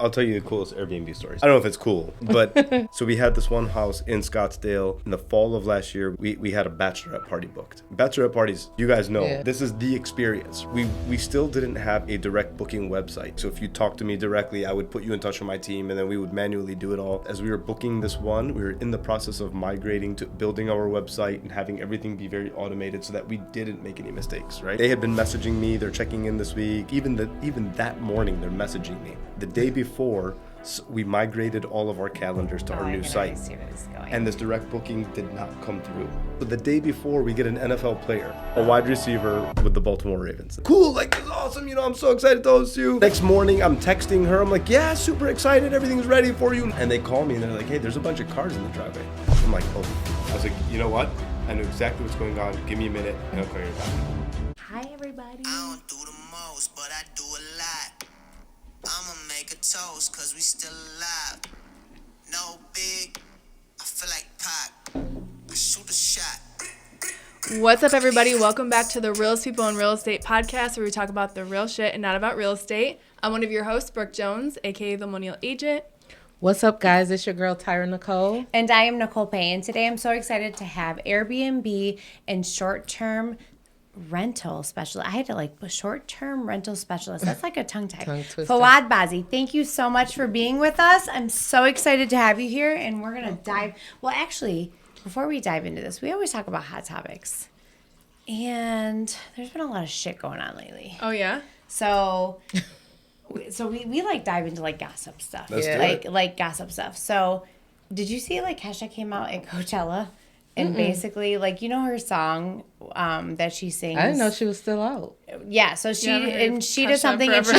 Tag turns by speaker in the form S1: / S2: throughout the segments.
S1: I'll tell you the coolest Airbnb stories. I don't know if it's cool, but so we had this one house in Scottsdale. In the fall of last year, we had a bachelorette party booked. Bachelorette parties, you guys know, This is the experience. We still didn't have a direct booking website. So if you talk to me directly, I would put you in touch with my team and then we would manually do it all. As we were booking this one, we were in the process of migrating to building our website and having everything be very automated so that we didn't make any mistakes, right? They had been messaging me, they're checking in this week. Even that morning, they're messaging me. The day before, we migrated all of our calendars to our new site. And this direct booking did not come through. But the day before, we get an NFL player, a wide receiver with the Baltimore Ravens. Cool, like, this is awesome, I'm so excited to host you. Next morning, I'm texting her. I'm like, yeah, super excited. Everything's ready for you. And they call me and they're like, hey, there's a bunch of cars in the driveway. I'm like, oh. I was like, you know what? I know exactly what's going on. Give me a minute and I'll call you back.
S2: Hi, everybody.
S3: I don't do the most, but I do a lot. I'ma make a toast, cause we still alive. No big, I feel like Pac. I shoot a shot.
S2: What's up, everybody? Welcome back to the Realest People in Real Estate podcast, where we talk about the real shit and not about real estate. I'm one of your hosts, Brooke Jones, aka the Millennial Agent.
S4: What's up, guys? It's your girl, Tyra Nicole.
S5: And I am Nicole Pay, and today I'm so excited to have Airbnb and short-term rental specialist. I had to short-term rental specialist. That's like a tongue tie. Fouad Bazzi, thank you so much for being with us. I'm so excited to have you here, and we're going to dive. Well, actually, before we dive into this, we always talk about hot topics. And there's been a lot of shit going on lately.
S2: Oh, yeah?
S5: So we like dive into like gossip stuff.
S1: Let's do it.
S5: Like gossip stuff. So did you see like Kesha came out at Coachella and basically like, you know, her song that she sings?
S4: I didn't know she was still out.
S5: Yeah. So she did
S2: Kesha
S5: something
S2: forever.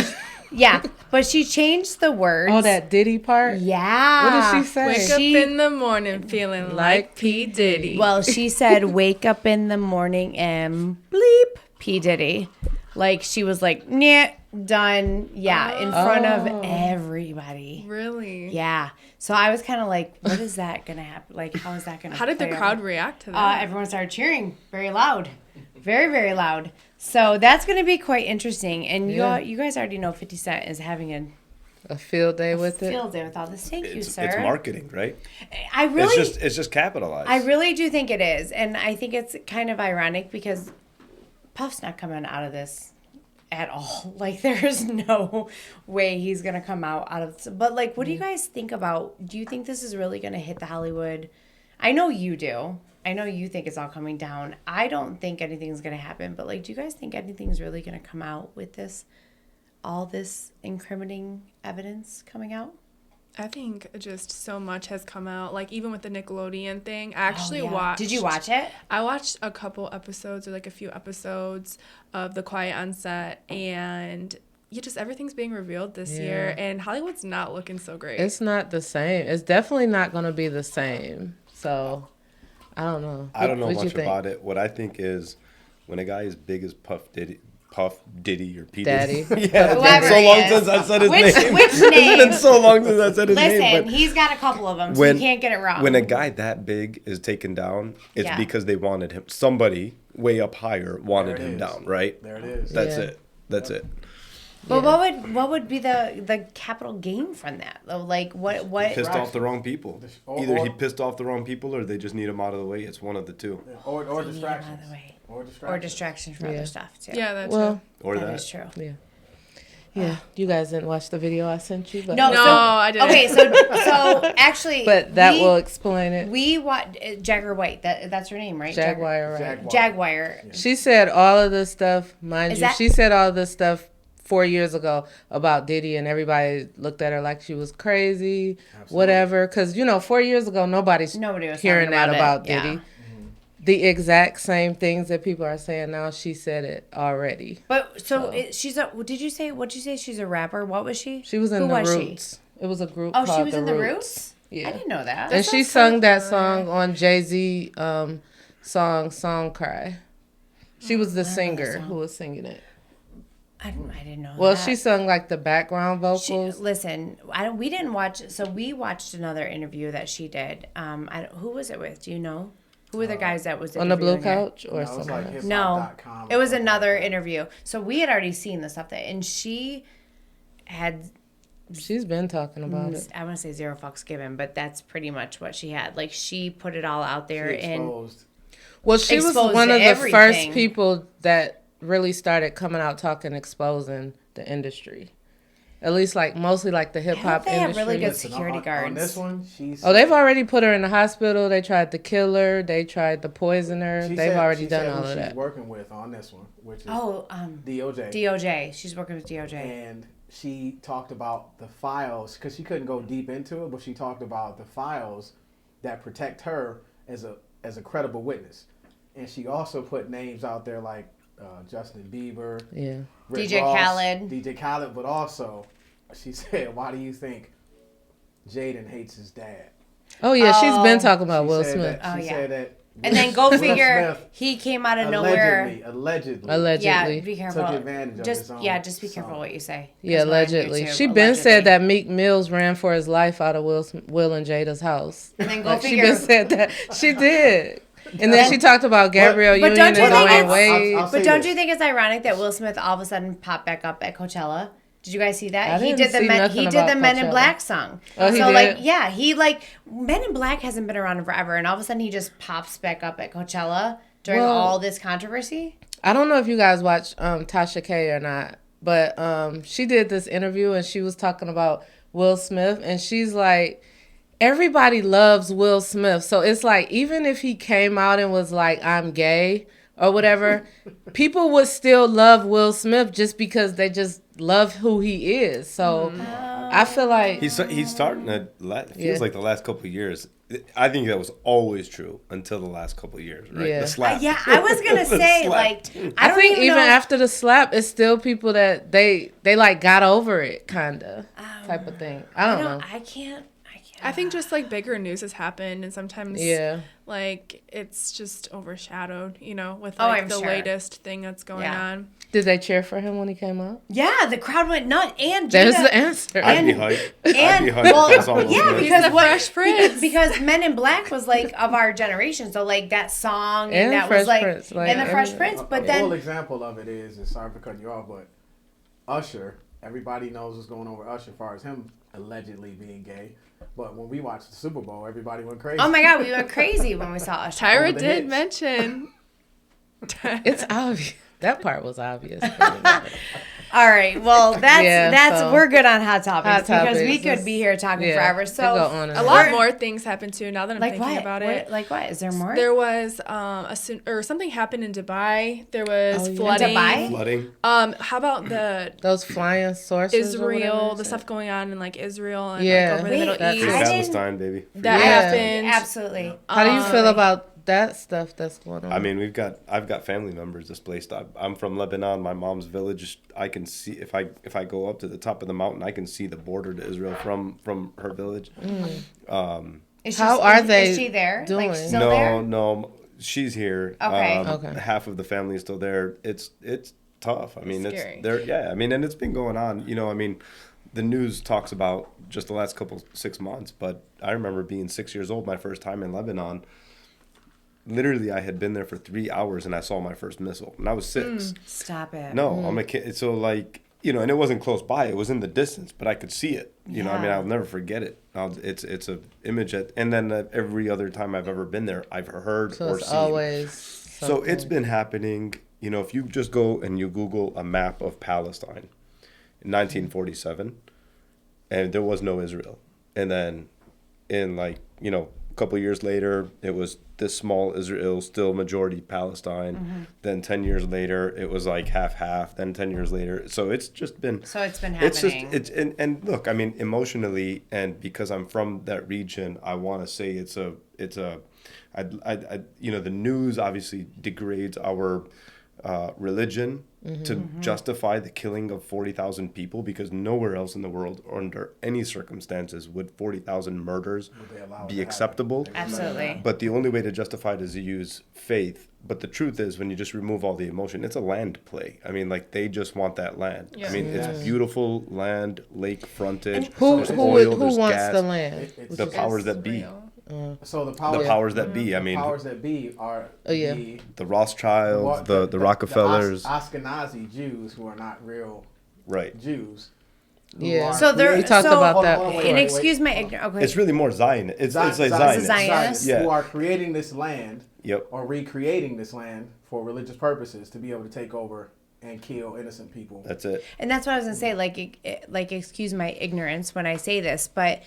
S5: and but she changed the words.
S4: Oh, that Diddy part?
S5: Yeah.
S4: What did she say?
S2: Wake up in the morning feeling like P. Diddy.
S5: Well, she said, wake up in the morning and bleep P. Diddy. Like, she was like, nah, done. Yeah, in front of everybody.
S2: Really?
S5: Yeah. So I was kind of like, what is that going to happen? Like, how is that going to
S2: How did the crowd react to that?
S5: Everyone started cheering very loud. Very, very loud. So that's going to be quite interesting. And you guys already know 50 Cent is having
S4: a field day with it.
S5: Field day with all this. Thank you, sir.
S1: It's marketing, right?
S5: It's
S1: just capitalized.
S5: I really do think it is. And I think it's kind of ironic because Puff's not coming out of this at all. Like, there's no way he's going to come out of this. But, like, what do you guys think about, do you think this is really going to hit the Hollywood? I know you do. I know you think it's all coming down. I don't think anything's going to happen. But, like, do you guys think anything's really going to come out with this, all this incriminating evidence coming out?
S2: I think just so much has come out. Like, even with the Nickelodeon thing, I actually watched.
S5: Did you watch it?
S2: I watched a couple episodes or like a few episodes of The Quiet on Set, and everything's being revealed this year, and Hollywood's not looking so great.
S4: It's not the same. It's definitely not going to be the same. So, I don't know.
S1: I don't know much about it. What I think is when a guy as big as Puff Diddy or P.
S4: Daddy.
S1: Diddy. Yeah, it's been so long since I said his name.
S5: Which name?
S1: It's been so long since I said his name.
S5: Listen,
S1: But
S5: he's got a couple of them, so you can't get it wrong.
S1: When a guy that big is taken down, it's because they wanted him. Somebody way up higher wanted him down, right?
S6: There it is.
S1: That's it.
S5: But what would be the capital gain from that? Like what?
S1: Pissed off the wrong people. Either he pissed off the wrong people, or they just need him out of the way. It's one of the two.
S6: Or distractions.
S5: Or distractions for other stuff too.
S2: Yeah, that's true.
S1: Or
S5: that is true.
S4: Yeah. Yeah, you guys didn't watch the video I sent you, but
S2: No, I didn't.
S5: Okay, so actually,
S4: but that will explain it.
S5: We watched Jagger White. That's her name, right?
S4: Jaguar, right?
S5: Jaguar.
S4: Yeah. She said all of this stuff, she said all this stuff 4 years ago about Diddy, and everybody looked at her like she was crazy, whatever. Because 4 years ago, nobody was hearing that about Diddy.
S5: Yeah.
S4: The exact same things that people are saying now, she said it already.
S5: But she's a. Did you say? What'd you say? She's a rapper. What was she?
S4: She was in the Roots. It was a group.
S5: Oh,
S4: called
S5: she was in the
S4: Roots.
S5: Roots.
S4: Yeah,
S5: I didn't know that.
S4: And she sung that song on Jay-Z Song Cry. She was the singer who was singing it.
S5: I didn't know.
S4: Well,
S5: that.
S4: she sung like the background vocals.
S5: We didn't watch. So we watched another interview that she did. Who was it with? Do you know? Who were the guys that was
S4: on the blue
S5: interviewing her?
S4: couch or something? Like
S5: no, it was another interview. So we had already seen the stuff and she had
S4: She's been talking about it.
S5: I want to say zero fucks given, but that's pretty much what she had. Like, she put it all out there.
S4: Well, she was
S5: exposed
S4: one of the
S5: everything.
S4: first people that really started coming out talking, exposing the industry. At least, like, mostly, like, the hip-hop industry.
S5: They have really good security guards.
S6: On this one,
S4: they've already put her in the hospital. They tried to kill her. They tried to poison her. They've already done all of that.
S6: She's working with on this one, which is DOJ.
S5: DOJ. She's working with DOJ.
S6: And she talked about the files, because she couldn't go deep into it, but she talked about the files that protect her as a credible witness. And she also put names out there like Justin Bieber, Rick
S5: DJ
S6: Ross, Khaled, but also she said, "Why do you think Jaden hates his dad?"
S4: Oh yeah, she's been talking about Will Smith.
S6: She said that.
S5: And then go figure, he came out of nowhere.
S6: Allegedly.
S5: Yeah, be careful.
S6: Took advantage of his own
S5: just be careful what you say.
S4: Yeah, allegedly. She been said that Meek Mills ran for his life out of Will and Jada's house.
S5: And then go figure.
S4: She been said that. She did. And then she talked about Gabrielle Union and Dwayne Wade.
S5: But don't you think it's ironic that Will Smith all of a sudden popped back up at Coachella? Did you guys see that? He did the Men in Black song.
S4: Oh, he
S5: did? Men in Black hasn't been around in forever, and all of a sudden he just pops back up at Coachella during all this controversy.
S4: I don't know if you guys watch Tasha K or not, but she did this interview and she was talking about Will Smith, and she's like, everybody loves Will Smith. So it's like, even if he came out and was like, I'm gay or whatever, people would still love Will Smith just because they just love who he is. So I feel like
S1: he's starting to feels like the last couple of years. I think that was always true until the last couple of years, right?
S4: Yeah.
S1: The slap.
S5: I was gonna say
S4: I think even after the slap, it's still people that they like got over it, kinda type of thing. I don't know.
S5: I can't.
S2: I think just like bigger news has happened, and sometimes like it's just overshadowed, with like the latest thing that's going on.
S4: Did they cheer for him when he came out?
S5: Yeah, the crowd went nuts. And
S4: there's the answer.
S1: I'd be hyped.
S5: Because Fresh Prince. Because Men in Black was like of our generation, so like that song and that was like
S4: Prince,
S5: and the Fresh Prince. But then
S6: full example of it is sorry for cutting you off, but Usher. Everybody knows what's going on with Usher as far as him allegedly being gay. But when we watched the Super Bowl, everybody went crazy.
S5: Oh my God, we went crazy when we saw Usher.
S2: Tyra did mention.
S4: It's obvious. That part was obvious.
S5: All right. Well, that's we're good on hot topics because we could be here talking forever. So
S2: a lot more things happened too. Now that I'm thinking about it,
S5: like what? Is there more?
S2: There was something happened in Dubai. There was flooding.
S1: Flooding.
S2: How about
S4: those flying saucers?
S2: Israel, the stuff going on in like Israel and like over the Middle East.
S1: Palestine, baby.
S2: That happened.
S5: Absolutely.
S4: How do you feel about that stuff that's going on?
S1: I mean, I've got family members displaced. I'm from Lebanon. My mom's village. I can see if I go up to the top of the mountain, I can see the border to Israel from her village.
S5: Is she there?
S4: Doing?
S5: Like, still there?
S1: No, she's here.
S5: Okay.
S1: Half of the family is still there. It's tough. I mean,
S2: it's scary.
S1: there. Yeah, I mean, and it's been going on. I mean, the news talks about just the last 6 months, but I remember being 6 years old my first time in Lebanon. Literally, I had been there for 3 hours and I saw my first missile. And I was 6.
S5: Stop it.
S1: No, I'm a kid. So, like, and it wasn't close by. It was in the distance, but I could see it. I mean, I'll never forget it. It's an image. And then every other time I've ever been there, I've heard or seen.
S4: Always something.
S1: So it's been happening. If you just go and you Google a map of Palestine in 1947, and there was no Israel. And then in a couple of years later, it was this small Israel, still majority Palestine. Mm-hmm. Then 10 years later, it was like half. Then 10 years later, so it's just been.
S5: So it's been happening.
S1: And look, I mean, emotionally, and because I'm from that region, I want to say the news obviously degrades our religion to justify the killing of 40,000 people, because nowhere else in the world or under any circumstances would 40,000 murders be acceptable.
S5: Absolutely.
S1: But the only way to justify it is to use faith. But the truth is, when you just remove all the emotion, it's a land play. I mean, like, they just want that land. Yeah. I mean, it's beautiful land, lake frontage.
S4: Who wants
S1: gas,
S4: the land?
S1: The powers that be.
S6: So the
S1: powers that be. I mean,
S6: the powers that be are
S1: the Rothschilds, the Rockefellers,
S6: the Ashkenazi Jews who are not real Jews,
S4: Yeah.
S5: So
S4: we talked about that before.
S5: And excuse my ignorance. Okay.
S1: It's really more Zion. It's like
S5: Zionists.
S1: Yeah.
S6: Who are creating this land
S1: Yep.
S6: or recreating this land for religious purposes to be able to take over and kill innocent people.
S1: That's it.
S5: And that's what I was gonna say. Like, excuse my ignorance when I say this, but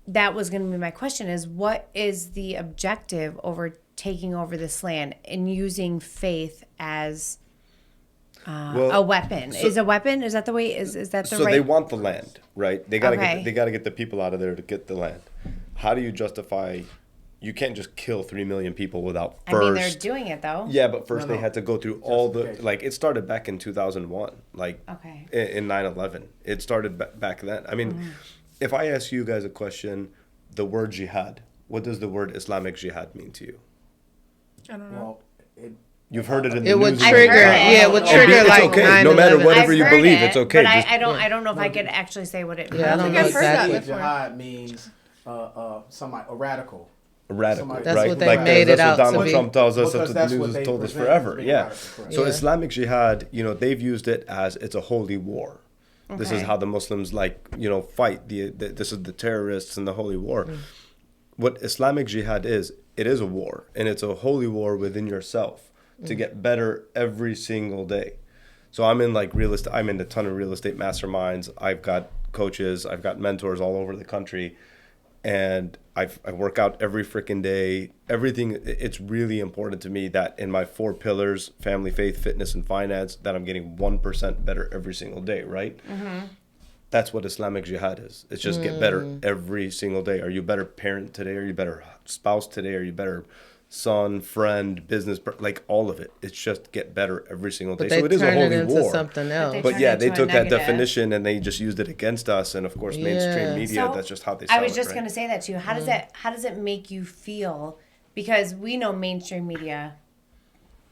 S5: that was gonna be my question: is what is the objective over taking over this land and using faith as a weapon? Is a weapon? Is that the way? Is that the
S1: so
S5: right?
S1: they want the land, right? They gotta
S5: Okay.
S1: get the people out of there to get the land. How do you justify? You can't just kill 3 million people without first.
S5: I mean, they're doing it though.
S1: Yeah, but first
S6: No.
S1: they had to go through all the like. It started back in 2001, like
S5: Okay.
S1: in 9/11. It started back then. I mean, if I ask you guys a question, the word jihad, what does the word Islamic jihad mean to you?
S2: I don't know.
S6: Well,
S1: You've heard it in the
S4: It
S1: news.
S4: would
S5: I've
S4: trigger,
S5: heard it.
S4: yeah, it would
S6: It's
S4: trigger like
S1: okay.
S4: 9/11.
S1: No matter whatever
S5: I've
S1: you
S5: heard
S1: believe,
S5: it,
S1: it's okay.
S5: But
S1: Just-
S5: I don't know if I could actually say what it means.
S4: Yeah, I don't know
S2: I've heard that
S4: exactly.
S2: before.
S6: jihad means somebody a radical.
S1: Radical,
S6: Somebody-
S4: That's
S1: right?
S4: what they
S1: like
S4: made
S1: that's
S4: it out
S1: what
S4: to
S1: Donald
S4: be.
S1: Trump tells us.
S6: Because
S1: That's
S6: that's
S1: what the
S6: what
S1: news has
S6: they
S1: told us
S6: present
S1: forever.
S6: as being
S1: Yeah.
S6: radical, correct.
S1: So
S4: Yeah.
S1: Islamic jihad, they've used it as it's a holy war. This is
S5: Okay.
S1: how the Muslims fight. This is the terrorists and the holy war. What Islamic jihad is, it is a war, and it's a holy war within yourself to get better every single day. So I'm in real estate. I'm in a ton of real estate masterminds. I've got coaches. I've got mentors all over the country, and I work out every freaking day. Everything. It's really important to me that in my 4 pillars: family, faith, fitness, and finance, that I'm getting 1% better every single day. Right. That's what Islamic jihad is. It's just get better every single day. Are you a better parent today? Are you a better spouse today? Are you a better son, friend, business, all of it? It's just get better every single day.
S4: But they
S1: So it is a
S4: turn it
S1: holy
S4: into
S1: war.
S4: something else.
S5: But
S1: But
S5: Turn
S1: yeah,
S5: it
S1: they
S5: into a
S1: took that
S5: negative.
S1: definition and they just used it against us. And of course, mainstream
S4: Yeah.
S1: media,
S5: So,
S1: that's just how they sell
S5: I was
S1: it,
S5: just
S1: right?
S5: gonna say that to you. How does it make you feel? Because we know mainstream media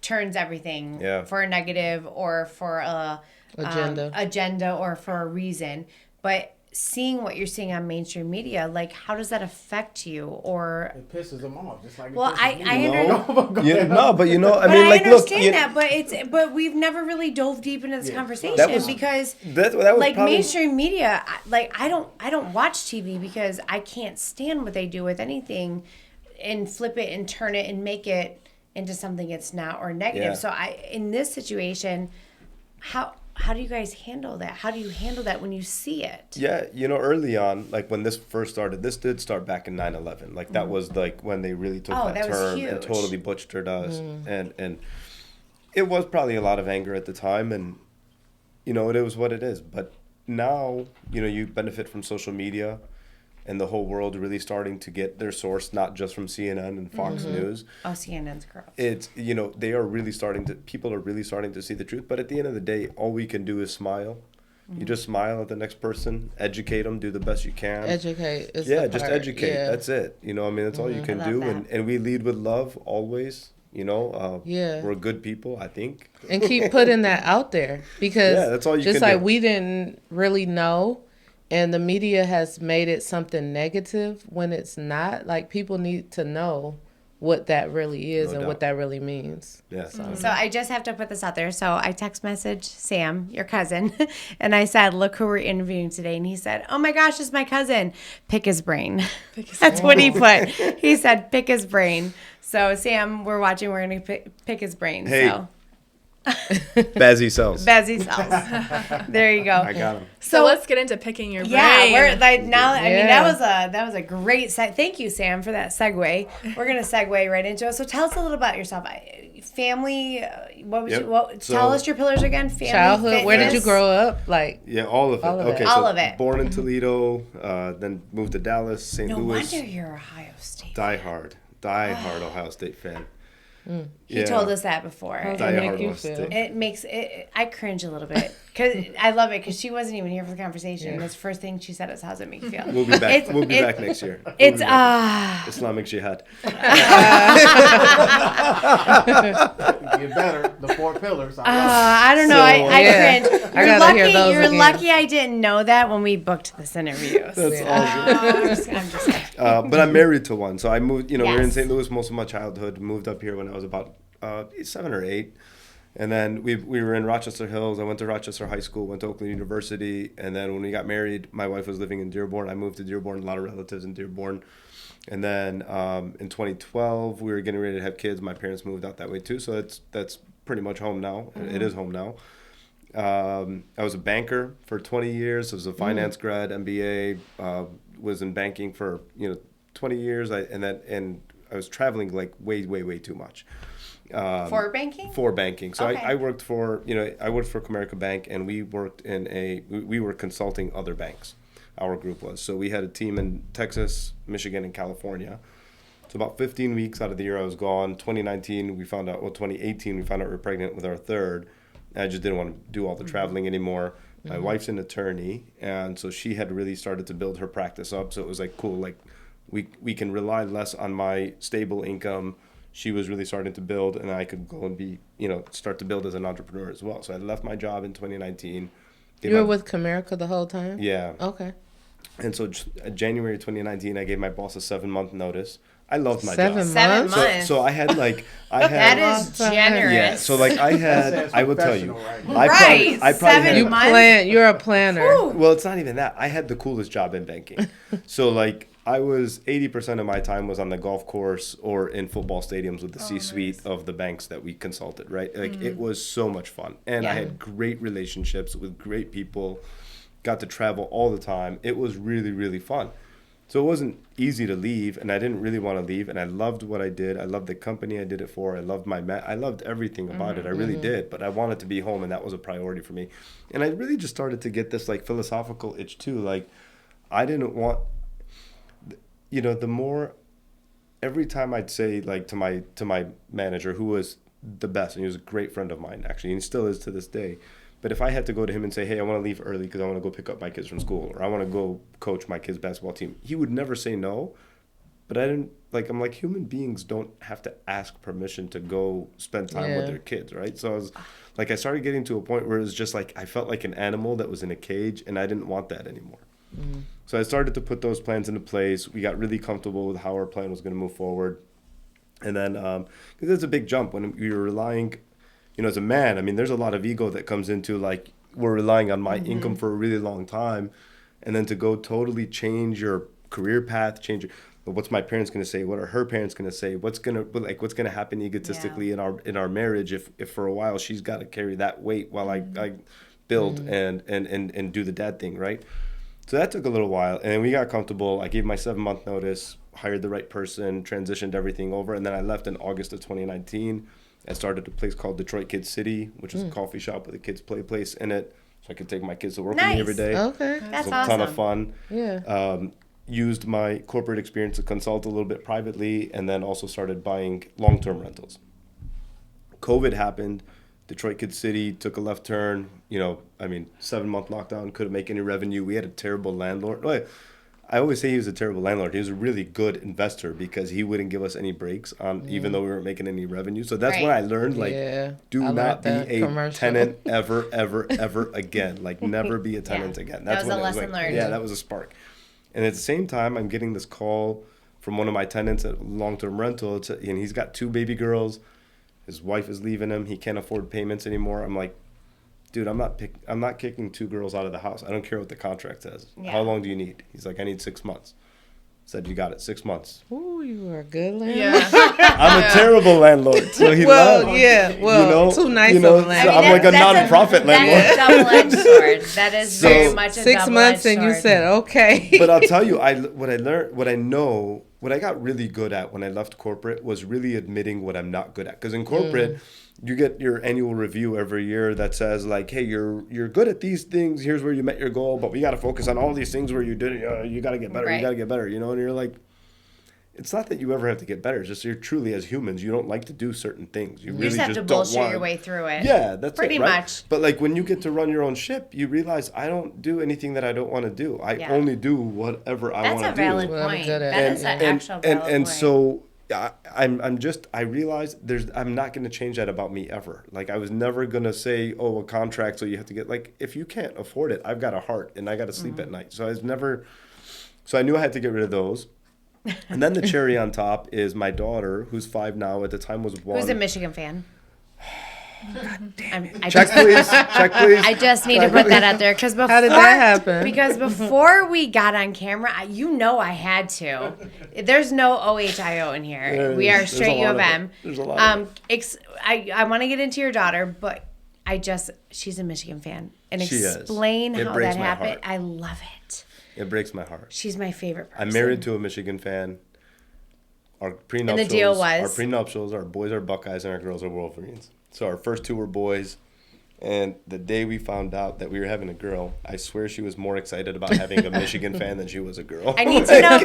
S5: turns everything
S1: Yeah.
S5: for a negative or for a agenda or for a reason. But seeing what you're seeing on mainstream media, how does that affect you? Or
S6: It pisses them off, just like.
S5: well, I understand.
S1: No, but I
S5: But
S1: mean,
S5: I
S1: look,
S5: understand that, but we've never really dove deep into this conversation
S1: That was-
S5: because
S1: that was probably-
S5: mainstream media, I don't watch TV because I can't stand what they do with anything, and flip it and turn it and make it into something it's not or negative.
S1: Yeah.
S5: So in this situation, how do you guys handle that? How do you handle that when you see it?
S1: Yeah, early on, when this first started, this did start back in 9/11. That was when they really took
S5: Oh,
S1: that
S5: that was
S1: term and
S5: huge.
S1: totally butchered us. And it was probably a lot of anger at the time, and it was what it is. But now, you benefit from social media and the whole world really starting to get their source not just from CNN and Fox News.
S5: Oh, CNN's gross.
S1: It's they are really people are really starting to see the truth. But at the end of the day, all we can do is smile. You just smile at the next person, educate them, do the best you can.
S4: Educate is
S1: Yeah,
S4: the
S1: just
S4: part.
S1: educate.
S4: Yeah.
S1: That's it. That's all you can
S5: I love
S1: do.
S5: that.
S1: And we lead with love always.
S4: Yeah.
S1: We're good people, I think.
S4: And keep putting that out there because
S1: Yeah, that's all you
S4: just
S1: can
S4: like
S1: do.
S4: we didn't really know, and the media has made it something negative when it's not. People need to know what that really is
S1: No
S4: and what
S1: doubt.
S4: that really means.
S1: Yeah.
S5: So I just have to put this out there. So I text messaged Sam, your cousin, and I said, look who we're interviewing today. And he said, oh my gosh, it's my cousin. Pick his brain. That's what he put. He said, pick his brain. So Sam, we're watching. We're going to pick his brain.
S1: Hey.
S5: So
S1: Bazzi cells.
S5: Bezzy cells. There you go.
S1: I got them.
S2: So let's get into picking your brain.
S5: Yeah, we're now. I mean,
S4: Yeah.
S5: that was a great. Thank you, Sam, for that segue. We're gonna segue right into it. So tell us a little about yourself. Family. What was
S1: Yep.
S5: tell us your pillars again. Family,
S4: Childhood. Where did you
S5: fitness.
S4: grow up?
S1: Yeah, all of it.
S4: All of it.
S1: Okay,
S5: All
S1: so
S5: of it.
S1: born in Toledo, then moved to Dallas, St.
S5: No
S1: Louis.
S5: wonder you're Ohio State.
S1: Die-hard Ohio State fan.
S5: He told us that before.
S4: How's
S1: Die
S4: that
S1: hard
S4: make you
S1: was
S4: feel?
S1: stick.
S5: It makes it. I cringe a little bit because I love it because she wasn't even here for the conversation.
S4: Yeah.
S5: That's the first thing she said is, "How's it make you feel?"
S1: We'll be back. We'll be
S5: it-
S1: back next year.
S5: It's
S1: Islamic jihad.
S6: Get better. The 4 pillars.
S5: I don't know.
S1: So-
S5: I
S4: Yeah.
S5: cringe.
S4: I
S5: You're
S4: gotta hear
S5: lucky.
S4: those
S5: You're
S4: again.
S5: lucky I didn't know that when we booked this interview.
S1: That's all good.
S5: I'm just kidding.
S1: But I'm married to one, so I moved. We were in
S5: Yes.
S1: St. Louis most of my childhood. Moved up here when I was about 7 or 8, And then we were in Rochester Hills. I went to Rochester High School, went to Oakland University. And then when we got married, my wife was living in Dearborn. I moved to Dearborn, a lot of relatives in Dearborn. And then in 2012, we were getting ready to have kids. My parents moved out that way too. So that's pretty much home now. Mm-hmm. It is home now. I was a banker for 20 years. I was a finance grad, MBA, was in banking for 20 years. And I was traveling like way too much.
S5: For banking?
S1: For banking. So
S5: okay.
S1: I worked for Comerica Bank, and we worked we were consulting other banks. Our group was. So we had a team in Texas, Michigan, and California. So about 15 weeks out of the year I was gone. 2018, we found out we were pregnant with our third. And I just didn't want to do all the traveling anymore. My wife's an attorney, and so she had really started to build her practice up. So it was like, cool, like we can rely less on my stable income. She was really starting to build, and I could go and start to build as an entrepreneur as well. So I left my job in 2019.
S4: You were with Comerica the whole time?
S1: Yeah.
S4: Okay.
S1: And so January 2019, I gave my boss a 7-month notice. I loved my
S4: job. 7 months?
S1: So I had
S5: that is generous.
S1: Yeah. So like I will tell you.
S5: Right.
S1: I probably
S5: 7 months.
S4: You're a planner.
S5: Whew.
S1: Well, it's not even that. I had the coolest job in banking. So like I was 80% of my time was on the golf course or in football stadiums with the C-suite of the banks that we consulted, right? Like it was so much fun. And I had great relationships with great people, got to travel all the time. It was really, really fun. So it wasn't easy to leave, and I didn't really want to leave, and I loved what I did. I loved the company I did it for. I loved I loved everything about it. I really did, but I wanted to be home, and that was a priority for me. And I really just started to get this like philosophical itch too. Like I didn't want, the more, every time I'd say like to my manager, who was the best, and he was a great friend of mine actually, and he still is to this day. But if I had to go to him and say, hey, I want to leave early because I want to go pick up my kids from school, or I want to go coach my kids' basketball team, he would never say no. But I'm like, human beings don't have to ask permission to go spend time with their kids, right? So I started getting to a point where it was just like, I felt like an animal that was in a cage, and I didn't want that anymore. So I started to put those plans into place. We got really comfortable with how our plan was going to move forward. And then, because it's a big jump when you're relying, as a man, I mean, there's a lot of ego that comes into like, we're relying on my income for a really long time. And then to go totally change your career path, what's my parents going to say? What are her parents going to say? What's going to happen egotistically in our marriage if for a while she's got to carry that weight while I build and do the dad thing, right? So that took a little while, and we got comfortable. I gave my 7-month notice, hired the right person, transitioned everything over, and then I left in August of 2019. I started a place called Detroit Kids City, which is a coffee shop with a kids play place in it, so I could take my kids to work with me every day.
S4: Okay,
S5: that's
S1: awesome.
S5: It was a
S1: ton of fun.
S4: Yeah.
S1: Used my corporate experience to consult a little bit privately, and then also started buying long-term rentals. COVID happened. Detroit Kids City took a left turn. 7-month lockdown, couldn't make any revenue. We had a terrible landlord. I always say he was a terrible landlord. He was a really good investor because he wouldn't give us any breaks on, even though we weren't making any revenue. So that's when I learned, do not be a tenant ever again. Like, never be a tenant again. That's
S5: that was a lesson learned.
S1: Yeah, that was a spark. And at the same time, I'm getting this call from one of my tenants at long-term rental, and he's got 2 baby girls. His wife is leaving him. He can't afford payments anymore. I'm like, dude, I'm not kicking 2 girls out of the house. I don't care what the contract says. Yeah. How long do you need? He's like, I need 6 months. Said, you got it, 6 months.
S4: Ooh, you are a good landlord.
S2: Yeah.
S1: I'm a terrible landlord. So he laughed.
S4: Too nice of a landlord.
S1: So I'm like a non-profit landlord.
S5: That's a double-edged sword. That is very much a
S4: 6 months and you said, okay.
S1: But I'll tell you, what I got really good at when I left corporate was really admitting what I'm not good at. Because in corporate, you get your annual review every year that says like, hey, you're good at these things. Here's where you met your goal, but we got to focus on all these things where you didn't. You got to get better.
S5: Right.
S1: You got to get better. And you're like, it's not that you ever have to get better. It's just you're truly, as humans, you don't like to do certain things. You really
S5: just have to bullshit your way through it.
S1: Yeah, that's
S5: pretty much.
S1: But like when you get to run your own ship, you realize I don't do anything that I don't want to do. I only do whatever I want to do.
S5: That's a valid point. That is an actual valid point.
S1: And so I realized I'm not going to change that about me ever. Like I was never going to say, oh, a contract, so you have to get, like, if you can't afford it, I've got a heart and I got to sleep at night. So I knew I had to get rid of those. And then the cherry on top is my daughter, who's 5 now. At the time was 1.
S5: Who's a Michigan fan?
S1: Check, please. Check, please.
S5: I just need to put that out there because before.
S4: How did that happen?
S5: Because before we got on camera, I had to. There's no OHIO in here. We are straight U of M.
S1: There's a lot of it.
S5: I want to get into your daughter, but she's a Michigan fan. And explain how that happened. I love it.
S1: It breaks my heart.
S5: She's my favorite person.
S1: I'm married to a Michigan fan. Our prenuptials,
S5: and the deal was?
S1: Our prenuptials, our boys are Buckeyes and our girls are Wolverines. So our first two were boys. And the day we found out that we were having a girl, I swear she was more excited about having a Michigan fan than she was a girl.
S5: I need to know.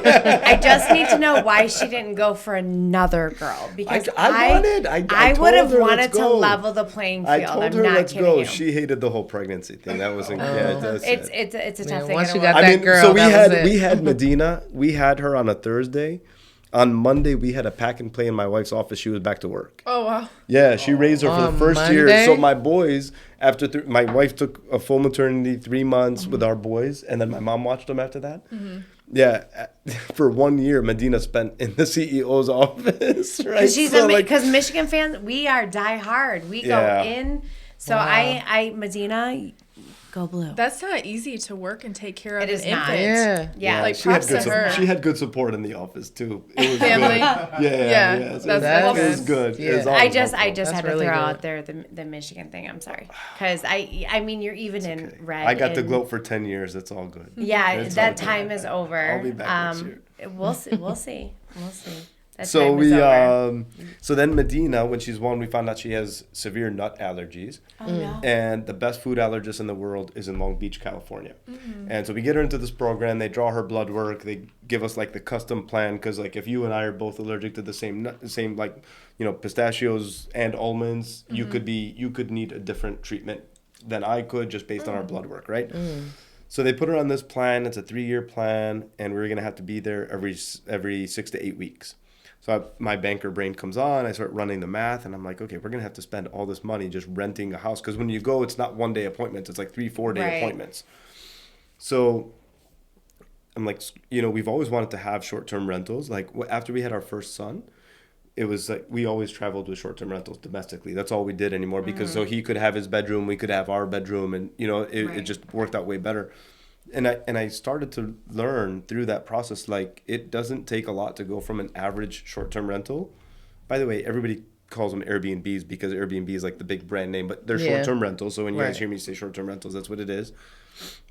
S5: I just need to know why she didn't go for another girl. Because I would have wanted to level the playing field.
S1: I told her let's go. She hated the whole pregnancy thing. That wasn't.
S5: It's a tough thing.
S4: Once you got that girl,
S1: so we had Medina. We had her on a Thursday. On Monday, we had a pack and play in my wife's office. She was back to work.
S2: Oh, wow.
S1: Yeah, she raised her for the first year. So my boys, after my wife took a full maternity, 3 months with our boys, and then my mom watched them after that. Mm-hmm. Yeah, for 1 year, Medina spent in the CEO's office, right?
S5: Because Michigan fans, we are die hard. We go in. So Medina... Go blue.
S2: That's not easy to work and take care of.
S5: It is
S2: an
S5: not.
S2: infant.
S5: Yeah.
S2: Like props to her.
S1: She had good support in the office too. It was
S2: Family.
S1: Good. Yeah.
S2: That's
S1: It was good.
S4: Yeah.
S1: It was
S5: I just had to
S4: really
S5: throw
S4: good.
S5: out there the Michigan thing. I'm sorry, because I mean you're even in red.
S1: I got to gloat for 10 years. That's all good.
S5: Yeah, that time is over.
S1: I'll be back next year.
S5: We'll see. That
S1: So
S5: time is over.
S1: so then Medina, when she's 1, we found out she has severe nut allergies.
S5: Oh no.
S1: And the best food allergist in the world is in Long Beach, California. Mm-hmm. And so we get her into this program. They draw her blood work. They give us like the custom plan because like if you and I are both allergic to the same like pistachios and almonds, you could need a different treatment than I could just based on our blood work, right? Mm. So they put her on this plan. It's a 3-year plan, and we're gonna have to be there every 6 to 8 weeks. So my banker brain comes on. I start running the math, and I'm like, okay, we're going to have to spend all this money just renting a house. Because when you go, it's not 1-day appointments. It's like 3-4 day appointments. So I'm like, we've always wanted to have short-term rentals. Like after we had our first son, it was like we always traveled with short-term rentals domestically. That's all we did anymore because so he could have his bedroom, we could have our bedroom, and it just worked out way better. And I started to learn through that process, like it doesn't take a lot to go from an average short-term rental. By the way, everybody calls them Airbnbs because Airbnb is like the big brand name, but they're short-term rentals. So when you guys hear me say short-term rentals, that's what it is.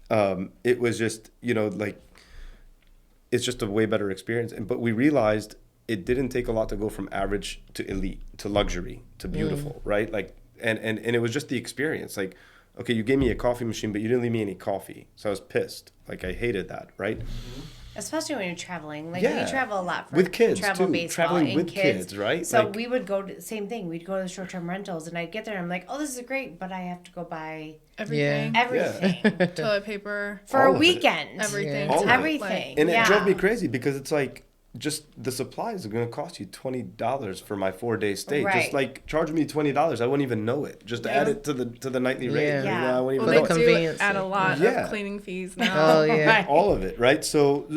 S1: It was just, it's just a way better experience. But we realized it didn't take a lot to go from average to elite to luxury to beautiful, right? Like, and it was just the experience. Like, okay, you gave me a coffee machine, but you didn't leave me any coffee. So I was pissed. Like, I hated that, right?
S5: Mm-hmm. Especially when you're traveling. Like, we travel a lot for
S1: with kids,
S5: travel
S1: too.
S5: baseball
S1: Traveling
S5: and
S1: with kids, right?
S5: So
S1: like,
S5: we would go to, same thing. We'd go to the short-term rentals, and I'd get there, and I'm like, oh, this is great, but I have to go buy
S2: everything. Toilet paper.
S5: For a weekend.
S2: Everything.
S5: Everything.
S1: And it drove me crazy because it's like, just the supplies are going to cost you $20 for my 4-day stay.
S5: Right.
S1: Just like charge me $20. I wouldn't even know it. Just add it to the nightly rate.
S5: Yeah.
S1: I wouldn't
S2: Well,
S1: even know
S2: they
S1: it.
S2: do add a lot of cleaning fees now.
S4: Oh yeah.
S1: All of it, right? So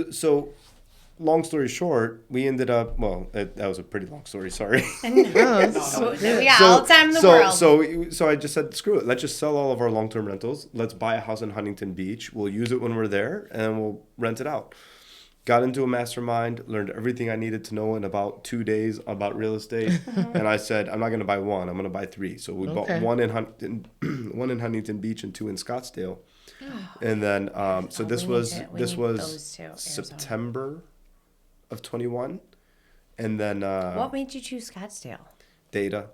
S1: long story short, we ended up. Well, that was a pretty long story. Sorry.
S5: All the time in the world.
S1: So I just said, screw it. Let's just sell all of our long-term rentals. Let's buy a house in Huntington Beach. We'll use it when we're there, and then we'll rent it out. Got into a mastermind, learned everything I needed to know in about 2 days about real estate. And I said, I'm not going to buy one. I'm going to buy 3. So we bought one in Huntington Beach and 2 in Scottsdale. And then, so this was September of 21. And then.
S5: What made you choose Scottsdale?
S1: Data.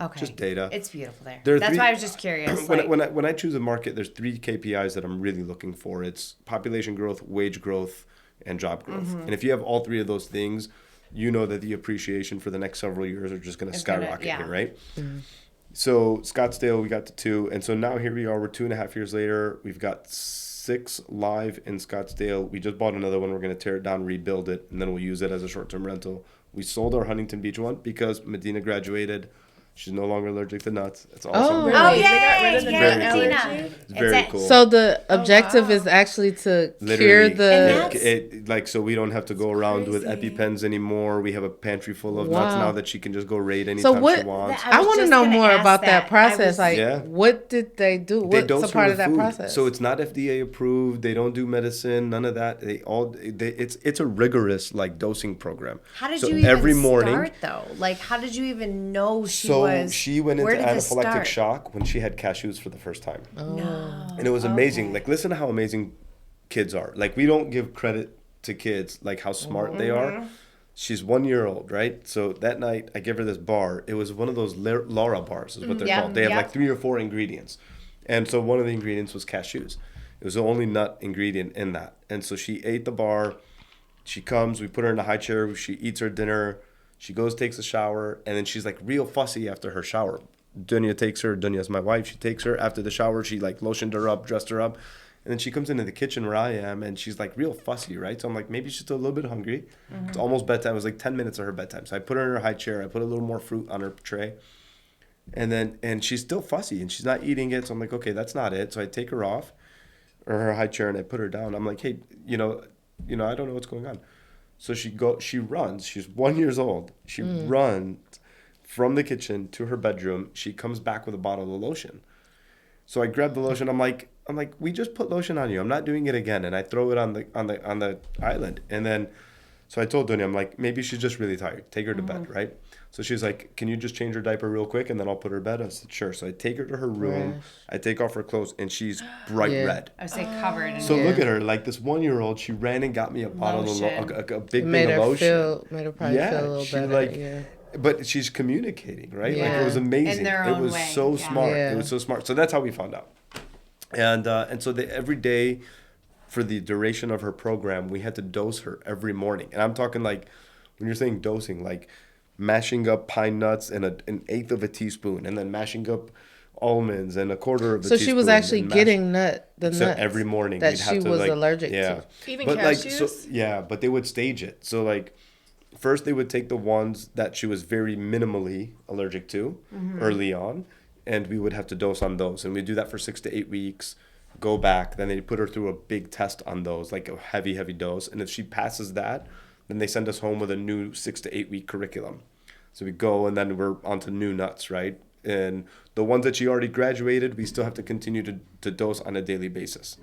S5: Okay.
S1: Just data.
S5: It's beautiful there. That's why I was just curious.
S1: When I choose a market, there's 3 KPIs that I'm really looking for. It's population growth, wage growth, and job growth. And if you have all 3 of those things, you know that the appreciation for the next several years are just going to skyrocket here, right? Mm-hmm. So Scottsdale, we got to 2. And so now here we are. We're 2.5 years later. We've got 6 live in Scottsdale. We just bought another one. We're going to tear it down, rebuild it, and then we'll use it as a short-term rental. We sold our Huntington Beach one because Medina graduated. She's no longer allergic to nuts. It's awesome.
S5: Oh,
S2: Really? They
S5: yay!
S2: got rid of the
S5: You're
S2: nut
S1: Very
S5: Tina.
S2: allergy?
S1: It's very cool.
S4: So the objective
S2: wow.
S4: is actually to cure
S1: Literally,
S4: the.
S1: like so we don't have to go around with
S2: crazy.
S1: EpiPens anymore. We have a pantry full of nuts
S4: Wow.
S1: now that she can just go raid anytime
S4: what-
S1: she wants.
S4: I want to know more about that process. Like,
S1: Yeah.
S4: what did they do?
S1: They
S4: What's
S1: dose
S4: a
S1: her
S4: part
S1: with
S4: of that
S1: food.
S4: process?
S1: So it's not FDA approved. They don't do medicine. None of that. It's a rigorous like dosing program.
S5: How did
S1: so
S5: you even
S1: every morning,
S5: start though? Like, how did you even know she
S1: so
S5: was?
S1: she went
S5: where
S1: into
S5: did this
S1: anaphylactic
S5: start?
S1: shock when she had cashews for the first time.
S5: No.
S1: And it was amazing.
S5: Okay.
S1: Like, listen to how amazing kids are. Like, we don't give credit to kids, like how smart they are. She's 1 year old, right? So that night, I give her this bar. It was one of those Laura bars, is what they're
S5: Yep,
S1: called. They have
S5: yep.
S1: like 3 or 4 ingredients. And so one of the ingredients was cashews. It was the only nut ingredient in that. And so she ate the bar. She comes, we put her in a high chair. She eats her dinner. She goes, takes a shower. And then she's like real fussy after her shower. Dunya's my wife. She takes her after the shower. She like lotioned her up, dressed her up. And then she comes into the kitchen where I am, and she's like real fussy, right? So I'm like, maybe she's still a little bit hungry. It's almost bedtime. It was like 10 minutes of her bedtime. So I put her in her high chair. I put a little more fruit on her tray. And she's still fussy, and she's not eating it. So I'm like, okay, that's not it. So I take her off, or her high chair, and I put her down. I'm like, hey, I don't know what's going on. So she runs. She's 1 year old. She runs from the kitchen to her bedroom. She comes back with a bottle of lotion. So I grab the lotion. I'm like, we just put lotion on you. I'm not doing it again. And I throw it on the island. And then, so I told Dunya, I'm like, maybe she's just really tired. Take her to bed, right? So she's like, can you just change her diaper real quick and then I'll put her to bed? I said, sure. So I take her to her room.
S4: Fresh.
S1: I take off her clothes and she's bright red.
S5: I was like covered in
S1: So look at her, like this 1 year old. She ran and got me a bottle
S5: Lotion.
S1: of a big
S4: made
S1: thing
S4: her
S1: of lotion.
S4: made her probably feel a little
S1: she
S4: better.
S1: like,
S4: yeah.
S1: but she's communicating, right? Like
S4: Yeah.
S1: it was amazing.
S5: In their
S1: It
S5: own
S1: was
S5: way,
S1: so
S5: yeah.
S1: smart.
S4: Yeah.
S1: It was so smart. So that's how we found out. And so every day, for the duration of her program, we had to dose her every morning. And I'm talking like, when you're saying dosing, like mashing up pine nuts in an eighth of a teaspoon, and then mashing up almonds and a quarter of a teaspoon.
S4: So she was actually getting the
S1: So
S4: nuts
S1: every morning
S4: that
S1: we'd
S4: she
S1: have to
S4: was
S1: like,
S4: allergic
S1: yeah.
S4: to.
S2: Even
S1: but
S2: cashews?
S1: like so but they would stage it. So like first they would take the ones that she was very minimally allergic to early on, and we would have to dose on those, and we'd do that for 6 to 8 weeks, go back, then they put her through a big test on those, like a heavy dose, and if she passes that, then they send us home with a new 6 to 8 week curriculum. So we go, and then we're on to new nuts, right? And the ones that she already graduated, we still have to continue to dose on a daily basis.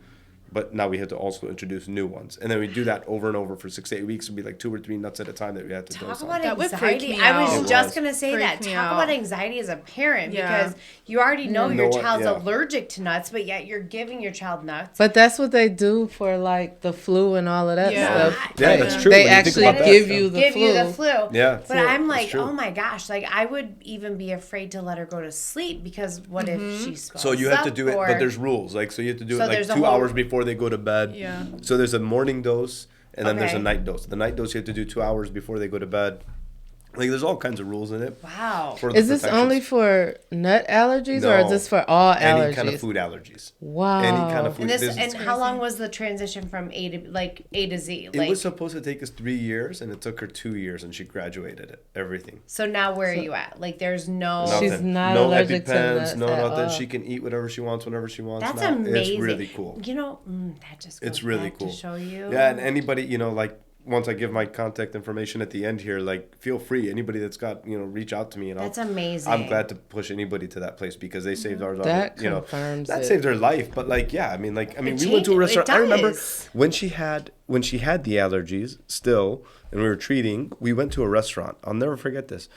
S1: But now we had to also introduce new ones. And then we do that over and over for 6 to 8 weeks. It'd be like 2 or 3 nuts at a time that we had to
S5: Talk
S1: dose
S5: about
S1: on.
S2: That would freak
S5: anxiety.
S2: me
S5: I
S2: out.
S5: was
S1: It
S5: just
S1: was.
S5: gonna say
S2: Freak
S5: that.
S2: me
S5: Talk
S2: out.
S5: about anxiety as a parent
S2: Yeah.
S5: because you already know
S1: You
S5: your
S1: know what?
S5: child's
S1: Yeah.
S5: allergic to nuts, but yet you're giving your child nuts.
S4: But that's what they do for like the flu and all of that
S2: Yeah.
S4: stuff.
S1: Yeah, that's true.
S4: They
S1: when you think
S4: actually
S1: about that.
S4: give you the
S5: give
S4: flu.
S5: you the flu.
S1: Yeah.
S5: But I'm
S1: That's
S5: like,
S1: true.
S5: oh my gosh, like I would even be afraid to let her go to sleep because what if she swells
S1: So you have to
S5: up
S1: do it,
S5: or-
S1: but there's rules. Like, so you have to do
S5: So
S1: it like
S5: there's a
S1: 2
S5: whole-
S1: hours before they go to bed.
S2: Yeah.
S1: So there's a morning dose, and then there's a
S5: Okay.
S1: night dose. The night dose you have to do 2 hours before they go to bed. Like, there's all kinds of rules in it.
S5: Wow.
S1: For the
S4: Is this
S1: protections.
S4: only for nut allergies or
S1: No.
S4: is this for all allergies?
S1: Any kind of food allergies.
S4: Wow.
S1: Any kind of food.
S5: And this
S1: There's-
S5: and how long was the transition from A to Z?
S1: it was supposed to take us 3 years, and it took her 2 years, and she graduated it. Everything.
S5: so now where are you at? Like there's no
S1: Nothing.
S4: She's not
S1: no
S4: allergic to
S1: EpiPens,
S4: nuts
S1: no
S4: at
S1: nothing.
S4: all.
S1: She can eat whatever she wants, whenever she wants.
S5: That's
S1: now.
S5: amazing.
S1: It's really cool.
S5: You know, that just goes
S1: It's really
S5: back
S1: cool.
S5: to show you.
S1: Yeah, and anybody, like, once I give my contact information at the end here, like, feel free. Anybody that's got, reach out to me, and
S5: That's amazing.
S1: I'm glad to push anybody to that place because they saved ours.
S4: That
S1: you know,
S4: confirms
S1: that
S4: it.
S1: saved her life. But like, yeah, I mean, we went to a
S5: changed- it
S1: restaurant. I remember
S5: does.
S1: when she had the allergies still, and we were treating. We went to a restaurant. I'll never forget this.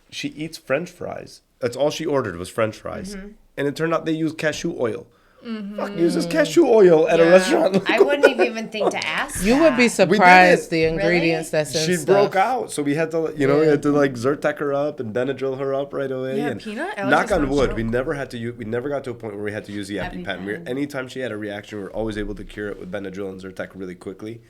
S1: She eats French fries. That's all she ordered was French fries, and it turned out they use cashew oil. Fuck, uses cashew oil at a restaurant.
S5: I wouldn't even think to ask.
S4: You would be
S5: that.
S4: surprised
S1: it.
S4: the ingredients that's in
S1: She
S4: stuff.
S1: broke out, so we had to, we had to like Zyrtec her up and Benadryl her up right away.
S2: Yeah,
S1: and
S2: peanut allergies
S1: knock on
S2: are a
S1: wood,
S2: joke.
S1: we never got to a point where we had to use the EpiPen.
S5: EpiPen.
S1: Anytime she had a reaction, we were always able to cure it with Benadryl and Zyrtec really quickly.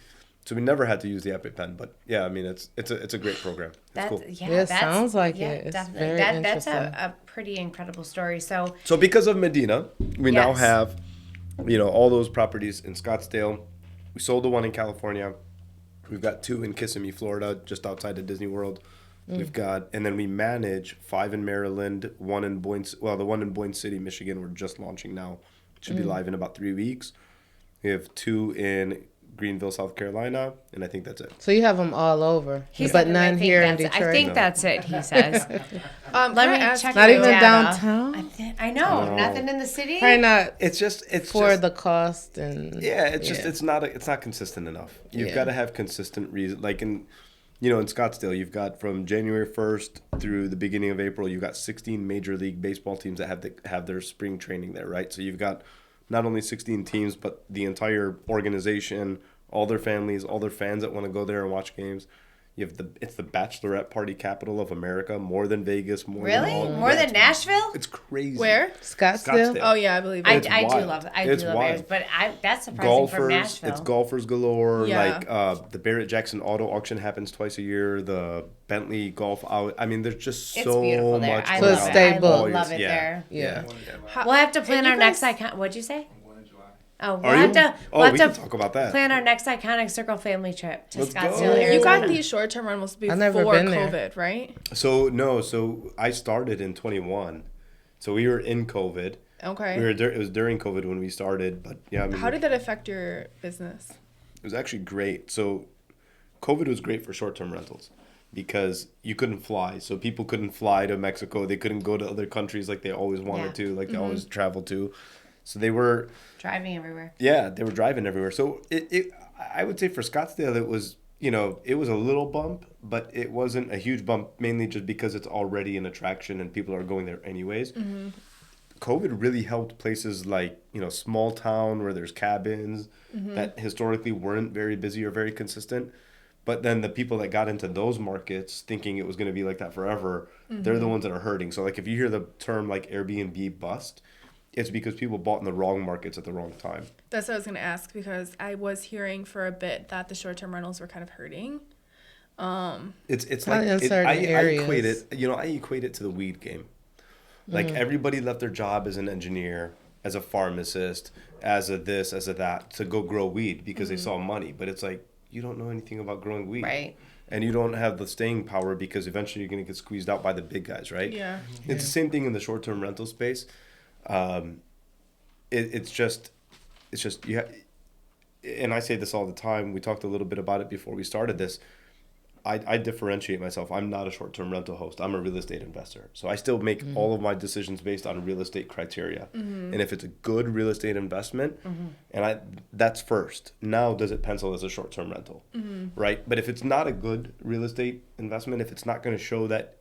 S1: So we never had to use the EpiPen. But yeah, I mean, it's a great program. It's cool.
S4: Yeah, it sounds like it. It's
S5: definitely.
S4: very
S5: That's
S4: interesting.
S5: a pretty incredible story. So
S1: So because of Medina, we now
S5: Yes.
S1: have, all those properties in Scottsdale. We sold the one in California. We've got 2 in Kissimmee, Florida, just outside of Disney World. We've got, and then we manage 5 in Maryland, one in the one in Boyne City, Michigan, we're just launching now. It should be live in about 3 weeks. We have 2 in Greenville, South Carolina, and I think that's it.
S4: So you have them all over, but none here in Detroit.
S5: I think that's it, he says. Let me check.
S4: Not even downtown?
S5: I know. Nothing in the city?
S4: Probably not.
S1: It's
S4: for the cost and...
S1: Yeah, it's not consistent enough. You've got to have consistent reason. Like in Scottsdale, you've got from January 1st through the beginning of April, you've got 16 Major League Baseball teams that have their spring training there, right? So you've got not only 16 teams, but the entire organization, all their families, all their fans that want to go there and watch games. It's the bachelorette party capital of America, more than Vegas, more
S5: than Nashville?
S1: It's crazy.
S2: Where?
S4: Scottsdale.
S2: Oh yeah, I believe it.
S5: I do love it, but that's surprising from Nashville.
S1: It's golfers galore.
S2: Yeah.
S1: Like the Barrett Jackson Auto Auction happens twice a year. The Bentley Golf out. I mean, there's just
S5: it's
S1: so
S5: beautiful there.
S1: much.
S5: I
S1: going
S5: love
S1: on.
S5: it. I
S4: Stable.
S5: love it there.
S4: Yeah.
S5: We'll have to plan our next icon. What'd you say? Oh,
S1: we can talk about that.
S5: Plan our next iconic circle family trip to
S1: Let's
S5: Scottsdale,
S1: go.
S5: Arizona.
S2: You got these short-term rentals before COVID, right?
S1: So I started in 21. So we were in COVID.
S2: Okay.
S1: It was during COVID when we started, but yeah. I mean,
S2: how did that affect your business?
S1: It was actually great. So COVID was great for short-term rentals because you couldn't fly. So people couldn't fly to Mexico. They couldn't go to other countries like they always wanted to, like they always traveled to. So they were
S5: driving everywhere.
S1: Yeah, they were driving everywhere. So I would say for Scottsdale, it was a little bump, but it wasn't a huge bump, mainly just because it's already an attraction and people are going there anyways. Mm-hmm. COVID really helped places like, small town where there's cabins that historically weren't very busy or very consistent. But then the people that got into those markets thinking it was going to be like that forever, they're the ones that are hurting. So like if you hear the term like Airbnb bust, it's because people bought in the wrong markets at the wrong time.
S2: That's what I was going to ask, because I was hearing for a bit that the short-term rentals were kind of hurting.
S1: It's like I equate it to the weed game. Like everybody left their job as an engineer, as a pharmacist, as a this, as a that, to go grow weed because they saw money. But it's like, you don't know anything about growing weed.
S5: Right.
S1: And you don't have the staying power because eventually you're going to get squeezed out by the big guys, right?
S2: Yeah.
S1: It's the same thing in the short-term rental space. It's just and I say this all the time. We talked a little bit about it before we started this. I differentiate myself. I'm not a short-term rental host. I'm a real estate investor. So I still make all of my decisions based on real estate criteria. And if it's a good real estate investment, that's first. Now, does it pencil as a short-term rental, right? But if it's not a good real estate investment, if it's not going to show that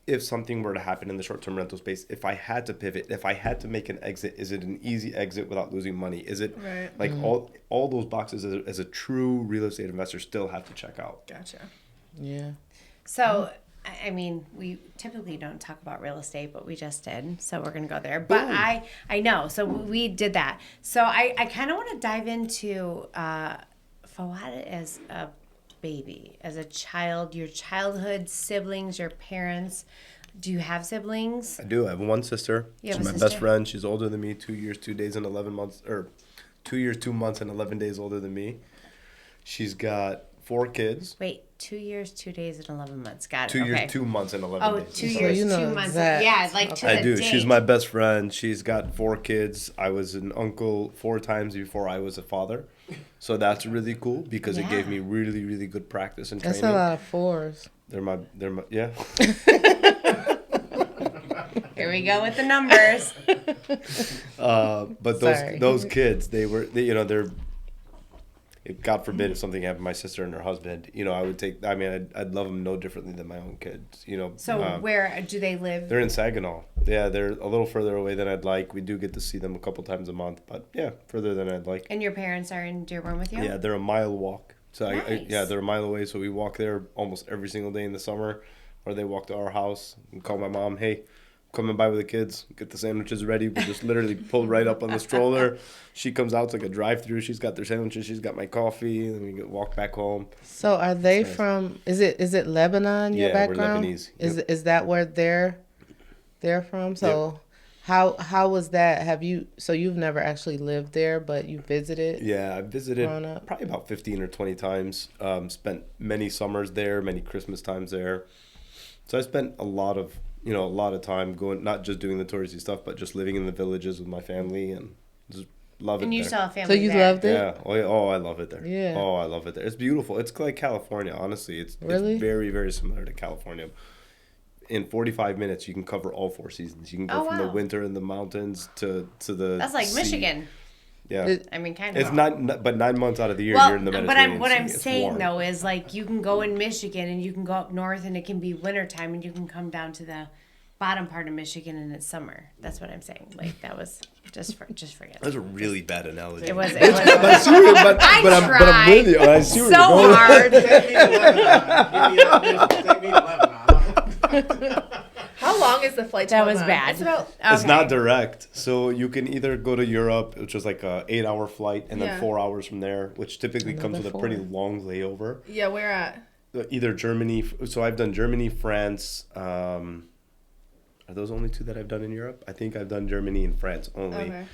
S1: if something were to happen in the short-term rental space, if I had to pivot, if I had to make an exit, is it an easy exit without losing money? Is it like all those boxes as a true real estate investor still have to check out?
S2: Gotcha.
S4: Yeah.
S5: So, I mean, we typically don't talk about real estate, but we just did. So we're going to go there. But I know. So we did that. So I kind of want to dive into Fouad as a baby, as a child, your childhood, siblings, your parents. Do you have siblings?
S1: I do. I have one sister. She's my best friend. She's older than me, 2 years, 2 days and 11 months, or 2 years, 2 months and 11 days older than me. She's got 4 kids.
S5: Wait, 2 years, 2 days and 11 months. Got it.
S1: 2 years, 2 months and 11 days.
S5: Oh, 2 years, 2 months. Yeah, like to the
S1: I do.
S5: date.
S1: She's my best friend. She's got 4 kids. I was an uncle 4 times before I was a father. So that's really cool because it gave me really, really good practice and training.
S4: That's a lot of 4s.
S1: They're my yeah.
S5: Here we go with the numbers.
S1: But those kids, they're God forbid if something happened to my sister and her husband, I'd love them no differently than my own kids,
S5: So where do they live?
S1: They're in Saginaw. Yeah, they're a little further away than I'd like. We do get to see them a couple times a month, but yeah, further than I'd like.
S5: And your parents are in Dearborn with you?
S1: Yeah, they're a mile walk. So
S5: nice.
S1: they're a mile away, so we walk there almost every single day in the summer, or they walk to our house and call my mom, hey, coming by with the kids, get the sandwiches ready. We just literally pull right up on the stroller. She comes out, it's like a drive-through. She's got their sandwiches. She's got my coffee. And we walk back home.
S4: So are they from? Is it Lebanon? Your background?
S1: We're Lebanese. Yep.
S4: Is that where they're from? So how was that? So you've never actually lived there, but you visited?
S1: Yeah, I visited probably about 15 or 20 times. Spent many summers there, many Christmas times there. So I spent a lot of time going, not just doing the touristy stuff, but just living in the villages with my family and just love it.
S5: And you
S1: there.
S5: still have family.
S4: So you
S5: there.
S4: loved it?
S1: Yeah. Oh, I love it there.
S4: Yeah.
S1: Oh, I love it there. It's beautiful. It's like California, honestly. It's very, very similar to California. In 45 minutes, you can cover all 4 seasons. You can go from the winter in the mountains to the
S5: That's like
S1: sea.
S5: Michigan.
S1: Yeah.
S5: I mean, kind of.
S1: It's not, but 9 months out of the year, you're in the
S5: But
S1: Mediterranean
S5: what I'm
S1: Sea. It's
S5: saying,
S1: warm.
S5: though, is like you can go in Michigan and you can go up north and it can be wintertime and you can come down to the bottom part of Michigan and it's summer. That's what I'm saying. Like, that was just forget it.
S1: That's a really bad analogy.
S5: It was.
S1: But I'm with you. I see where
S5: so
S1: you're going.
S5: hard.
S6: Take me to Lebanon.
S2: How long is the flight to
S5: That was
S2: Lebanon?
S5: bad.
S2: It's about.
S1: It's not direct, so you can either go to Europe, which is like a 8-hour flight, and then
S2: Yeah.
S1: 4 hours from there, which typically comes with a
S4: 4.
S1: pretty long layover.
S2: Yeah, where at?
S1: Either Germany. So I've done Germany, France. Are those only 2 that I've done in Europe? I think I've done Germany and France only.
S2: Okay.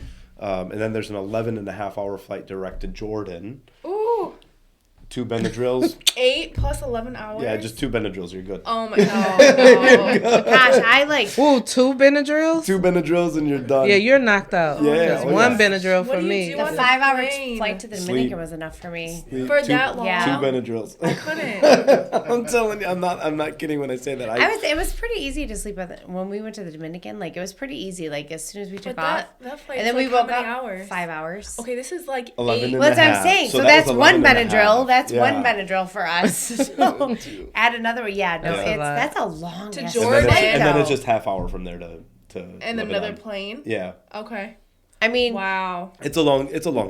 S1: And then there's an 11.5-hour flight direct to Jordan.
S2: Ooh,
S1: 2 Benadryls.
S2: 8 plus 11 hours.
S1: Yeah, just 2 Benadryls. You're good.
S2: Oh my no.
S5: Gosh, I like.
S4: Ooh, 2 Benadryls?
S1: 2 Benadryls and you're done.
S4: Yeah, you're knocked out.
S1: Yeah,
S4: There's
S1: oh,
S4: one
S1: yeah.
S4: Benadryl
S2: What
S4: for
S2: do you
S4: me.
S2: do
S5: The
S2: on
S5: 5-hour
S2: plane?
S5: flight to the
S1: Sleep.
S5: Dominican was enough for me.
S2: For that long?
S5: Yeah.
S1: 2 Benadryls.
S2: I couldn't.
S1: I'm telling you, I'm not kidding when I say that.
S5: It was pretty easy to sleep when we went to the Dominican. Like, it was pretty easy. Like, as soon as we took
S2: But
S5: off,
S2: that flight
S5: and then
S2: took
S5: we woke
S2: how many
S5: up
S2: hours?
S5: 5 hours.
S2: Okay, this is like
S1: 11
S2: 8.
S1: and
S5: Well,
S1: a
S5: that's what I'm
S1: half.
S5: saying.
S1: So
S5: So
S1: that
S5: that's
S1: was
S5: one
S1: 11 and a
S5: Benadryl.
S1: half.
S5: That's
S1: Yeah.
S5: one Benadryl for us. So add another one. Yeah, no,
S4: That's a lot.
S5: that's a long
S2: To
S5: ass
S2: Jordan.
S5: flight,
S1: And then it's
S5: though.
S1: just half hour from there to
S2: And
S1: Lebanon.
S2: another plane.
S1: Yeah,
S2: Okay.
S5: I mean,
S2: Wow.
S1: it's a long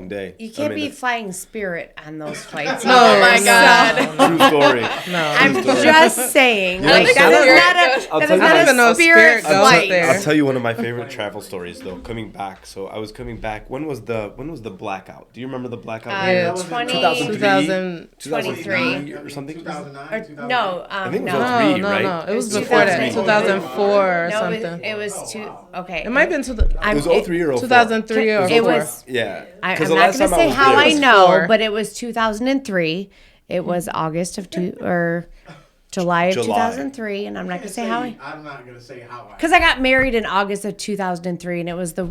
S1: day.
S5: you can't
S1: I
S5: be
S1: mean,
S5: flying Spirit on those flights.
S4: No,
S2: Oh my
S4: no.
S2: God.
S1: true story.
S4: No.
S5: I'm just saying.
S1: Yeah,
S5: Like,
S1: so
S5: that
S1: that's-
S5: is
S1: I'll
S5: not
S1: tell
S5: a,
S1: you
S5: that
S1: what.
S5: is
S4: I don't even
S5: not
S4: know
S5: a Spirit
S4: Spirit goes
S5: flight.
S4: there.
S1: I'll tell you one of my favorite travel stories though. Coming back, so I was coming back. When was the blackout? Do you remember the blackout?
S4: Yeah.
S5: 23
S1: or something.
S6: 2009,
S5: No,
S1: I think it was
S5: no.
S1: 03,
S4: No,
S1: right?
S4: no. It was
S5: It was
S4: before that.
S5: 2003.
S4: 2004 or
S5: No,
S4: something.
S5: it was two. Okay.
S4: It might have been
S1: It was 03 or 04.
S4: 2003 or 4.
S5: It was.
S1: Yeah.
S5: I'm
S1: 'Cause
S5: not
S1: the last
S5: going to
S1: time
S5: say
S1: was
S5: how
S1: there-
S5: I
S4: It was
S5: know,
S4: 4.
S5: but it was 2003. It was August of July of
S1: July.
S5: 2003, and I'm not going to say how I.
S6: I'm not gonna say how I.
S5: Because I got married in August of 2003, and that was the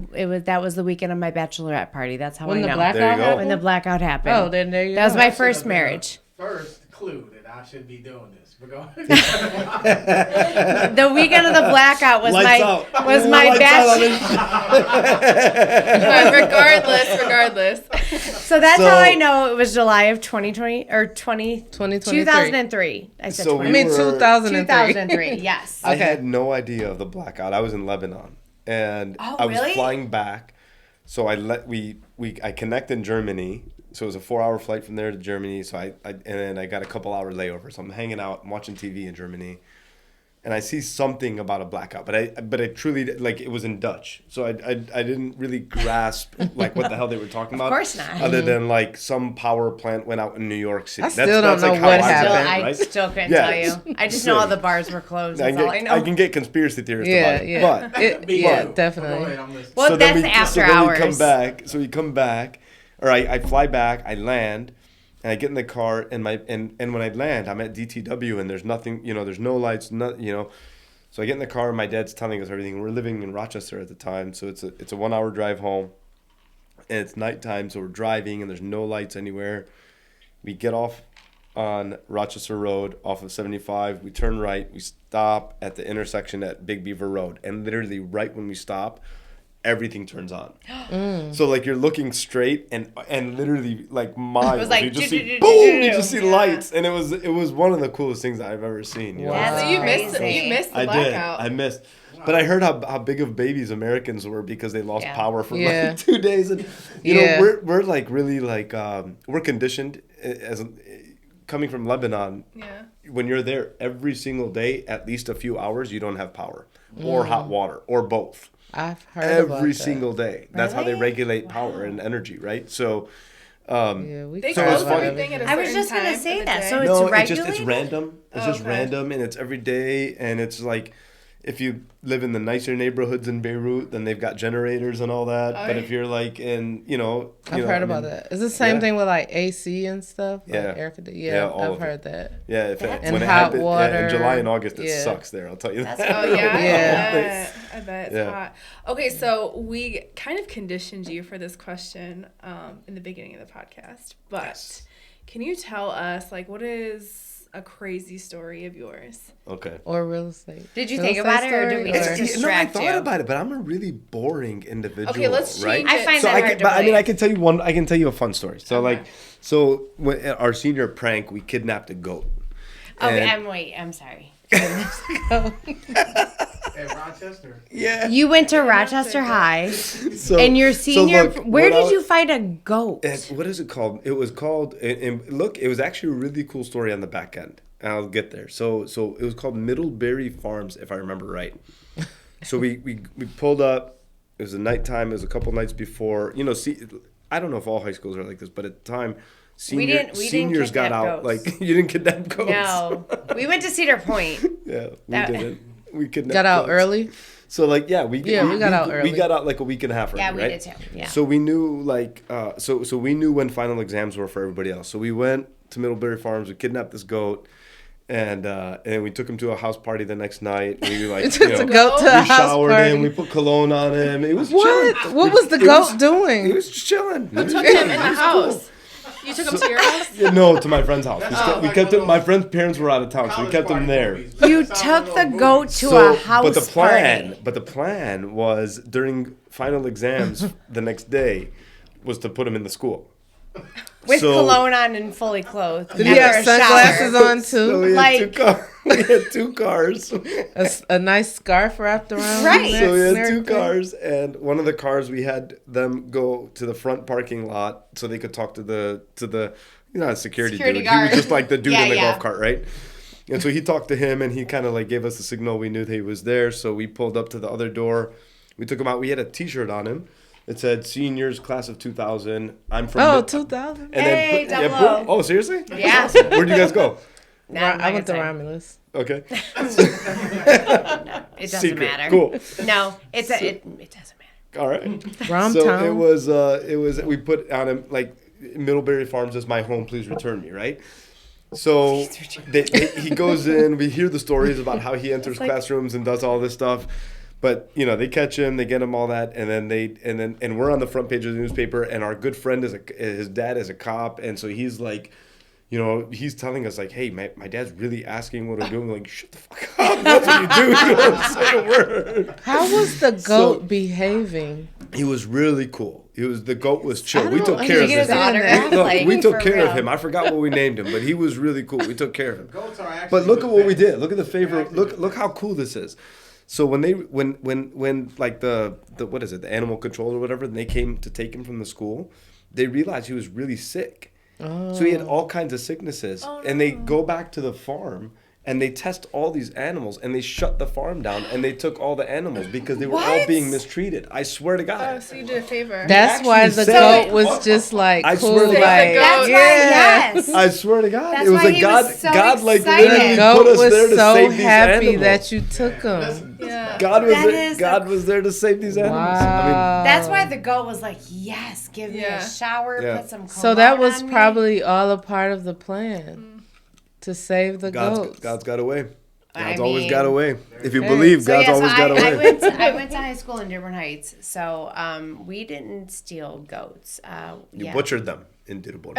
S5: weekend of my bachelorette party. That's how
S4: When
S5: I
S4: the
S5: know.
S4: blackout
S1: There you go.
S4: happened?
S5: When the blackout happened.
S4: Oh, then there you
S5: That was
S4: go.
S5: my
S6: That should
S5: first
S6: have been
S5: marriage.
S6: the First clue that I should be doing this. But go ahead.
S5: The weekend of the blackout was
S1: Lights
S5: my
S1: out.
S5: was my
S1: Lights out on
S5: bachelor.
S2: Regardless.
S5: So that's
S1: So-
S5: how I know it was July of 2020 or
S4: 2023.
S5: 2003. I said
S1: So we
S5: 20.
S4: I mean,
S1: were-
S4: 2003.
S5: 2003. Yes.
S1: I
S4: Okay.
S1: had no idea of the blackout. I was in Lebanon, and
S5: Oh,
S1: I was
S5: really?
S1: flying back. So I connect in Germany. So it was a 4-hour flight from there to Germany. So and then I got a couple hour layover. So I'm hanging out, I'm watching TV in Germany, and I see something about a blackout. But I truly, like, it was in Dutch. So I didn't really grasp like what the hell they were talking about.
S5: Of course not.
S1: Other than like some power plant went out in New York City.
S4: I still don't know
S1: like how
S4: what
S1: I
S4: happened.
S1: read it,
S5: I
S1: right?
S5: still couldn't
S1: Yeah,
S5: tell you. I just know all the bars were closed. That's all I know.
S1: I can get conspiracy theorists
S4: Yeah,
S1: about it.
S4: yeah.
S1: But
S4: Yeah,
S6: Go
S4: definitely.
S6: ahead, I'm listening.
S5: Well,
S1: then
S5: that's after
S1: then
S5: hours.
S1: we come back. So we come back, or I fly back. I land, and I get in the car, and when I land, I'm at DTW, and there's nothing. There's no lights. So I get in the car, and my dad's telling us everything. We're living in Rochester at the time, so it's a 1-hour drive home, and it's nighttime. So we're driving, and there's no lights anywhere. We get off on Rochester Road off of 75. We turn right. We stop at the intersection at Big Beaver Road. And literally right when we stop, everything turns on. So like you're looking straight and literally like miles.
S5: It was like
S1: you just see
S5: do-do-do-do-do.
S1: boom, you just see
S5: Yeah.
S1: lights. And it was one of the coolest things I've ever seen. You know?
S5: That's
S2: So you missed
S5: crazy.
S2: the
S1: I
S2: blackout.
S1: did. I missed. But I heard how big of babies Americans were because they lost
S5: Yeah.
S1: power for
S4: Yeah.
S1: like 2 days. And you
S4: Yeah.
S1: know, we're like really like we're conditioned as coming from Lebanon.
S2: Yeah.
S1: When you're there every single day, at least a few hours, you don't have power or hot water or both.
S4: I've heard about
S1: Every
S4: that.
S1: single day. That's how they
S5: Really?
S1: regulate power and energy, right? So
S4: Yeah, we
S2: They
S1: So
S2: close
S1: it's funny.
S2: everything at a
S5: I was
S2: certain
S5: just gonna
S2: time
S5: say
S2: of the
S5: that.
S2: day.
S5: So it's
S1: no, it's
S5: regulated?
S1: random. It's just
S2: Okay.
S1: random, and it's every day, and it's like if you live in the nicer neighborhoods in Beirut, then they've got generators and all that. But if you're like in,
S4: I've heard about that. It's the same thing with like AC and stuff.
S1: Yeah.
S4: Like air conditioning. I've heard that.
S1: Yeah.
S4: And when hot water.
S1: In July and August, it sucks there. I'll tell you that.
S2: Oh, yeah?
S4: Yeah.
S2: I bet it's hot. Okay, so we kind of conditioned you for this question in the beginning of the podcast. But can you tell us, like, what is a crazy story of yours?
S1: Okay.
S4: Or real estate.
S5: Did you think about it, or did we just distract you?
S1: I thought about it, but I'm a really boring individual.
S2: Okay, let's change it.
S5: I find that hard to believe.
S1: I can tell you one. I can tell you a fun story. So when at our senior prank, we kidnapped a goat.
S5: I'm sorry.
S6: At Rochester.
S1: Yeah.
S5: You went to Rochester High, and your senior. Where did you find a goat?
S1: What is it called? It was called. And look, it was actually a really cool story on the back end. And I'll get there. So it was called Middlebury Farms, if I remember right. So we pulled up. It was a nighttime. It was a couple nights before. I don't know if all high schools are like this, but at the time, seniors got out.
S5: Goats.
S1: Like, you didn't kidnap goats.
S5: No, we went to Cedar Point.
S1: Yeah, we didn't. We kidnapped
S4: Got out
S1: goats.
S4: early?
S1: So we got
S4: out early.
S1: We got out like a week and a half early,
S5: Yeah, we
S1: right?
S5: did too. Yeah.
S1: So we knew so we knew when final exams were for everybody else. So we went to Middlebury Farms. We kidnapped this goat, and we took him to a house party the next night. We
S4: Took the goat to a house
S1: showered
S4: party.
S1: him. We put cologne on him. It was
S4: What?
S1: chilling.
S4: What was the goat doing?
S1: He was just chilling.
S2: You took him in the house. You took him to your house?
S1: Yeah, no, to my friend's house. We kept him. My friend's parents were out of town, so we kept him there.
S5: You took the goat to a house party.
S1: But the plan was during final exams the next day was to put him in the school.
S5: With cologne on and fully clothed.
S4: Did he have sunglasses on
S1: So
S4: too?
S1: we had two cars.
S4: A nice scarf wrapped around.
S5: Right.
S4: his
S1: So we
S4: neck
S1: had
S4: and
S1: two
S4: everything?
S1: cars, and one of the cars we had them go to the front parking lot so they could talk to the security dude. He
S5: guard.
S1: was just like the dude in the
S5: Yeah.
S1: golf cart, right? And so he talked to him, and he kind of like gave us a signal. We knew that he was there, so we pulled up to the other door. We took him out. We had a T-shirt on him. It said "Seniors, Class of 2000." I'm from
S4: 2000.
S5: Hey, double O.
S1: Oh, seriously?
S5: Yeah.
S1: Where'd you guys go?
S4: I went to Romulus.
S1: Okay.
S5: It doesn't
S1: Secret.
S5: matter.
S1: Cool.
S5: No, it doesn't matter.
S1: All right.
S4: Rom
S1: So
S4: Town.
S1: it was we put on him like Middlebury Farms is my home, please return me, right? So he goes in, we hear the stories about how he enters classrooms and does all this stuff. But they catch him, they get him all that, and then we're on the front page of the newspaper, and our good friend his dad is a cop, and so he's like, he's telling us like, hey, my dad's really asking what we're doing. We're like, shut the fuck up, that's what you do. You don't say a word.
S4: How was the goat behaving?
S1: He was really cool. The goat was chill.
S4: I
S1: We
S4: don't
S1: took care of
S5: Get his
S1: him.
S5: autograph,
S1: Look,
S5: like,
S1: we took
S5: for
S1: care
S5: real.
S1: of him. I forgot what we named him, but he was really cool. We took care of him.
S6: Goats are actually
S1: But look at what we
S6: pets.
S1: did. Look at the favor. Look how cool this is. So when like the what is it, the animal control or whatever, and they came to take him from the school, they realized he was really sick. So he had all kinds of sicknesses, and they go back to the farm and they test all these animals, and they shut the farm down, and they took all the animals because they were all being mistreated. I swear to God.
S2: Oh, so you did a favor.
S4: That's why
S1: actually
S4: the
S1: said-
S4: goat was just like
S1: I
S4: cool.
S1: swear to God.
S4: Like,
S5: That's why, yes.
S1: I swear to God,
S5: That's
S1: it was
S5: why
S1: like
S5: he
S1: God.
S5: was so
S1: God like
S5: excited.
S1: literally
S4: the
S1: put
S4: goat
S1: us
S4: was
S1: there to
S4: so
S1: save these
S4: happy
S1: animals.
S4: that you took him.
S2: Yeah.
S1: God was
S5: That
S1: there.
S5: is
S1: God was there to save these animals.
S4: Wow.
S5: That's why the goat was like, yes, give me
S2: Yeah.
S5: a shower,
S1: Yeah.
S5: put some cologne
S4: So that was
S5: on me.
S4: probably all a part of the plan to save the goats.
S1: God's got a way.
S5: I
S1: God's always
S5: mean-
S1: got a way. If you believe,
S5: So,
S1: God's
S5: yeah, so
S1: always got a
S5: I
S1: way.
S5: went to high school in Dearborn Heights, so we didn't steal goats.
S1: You butchered them in Dearborn.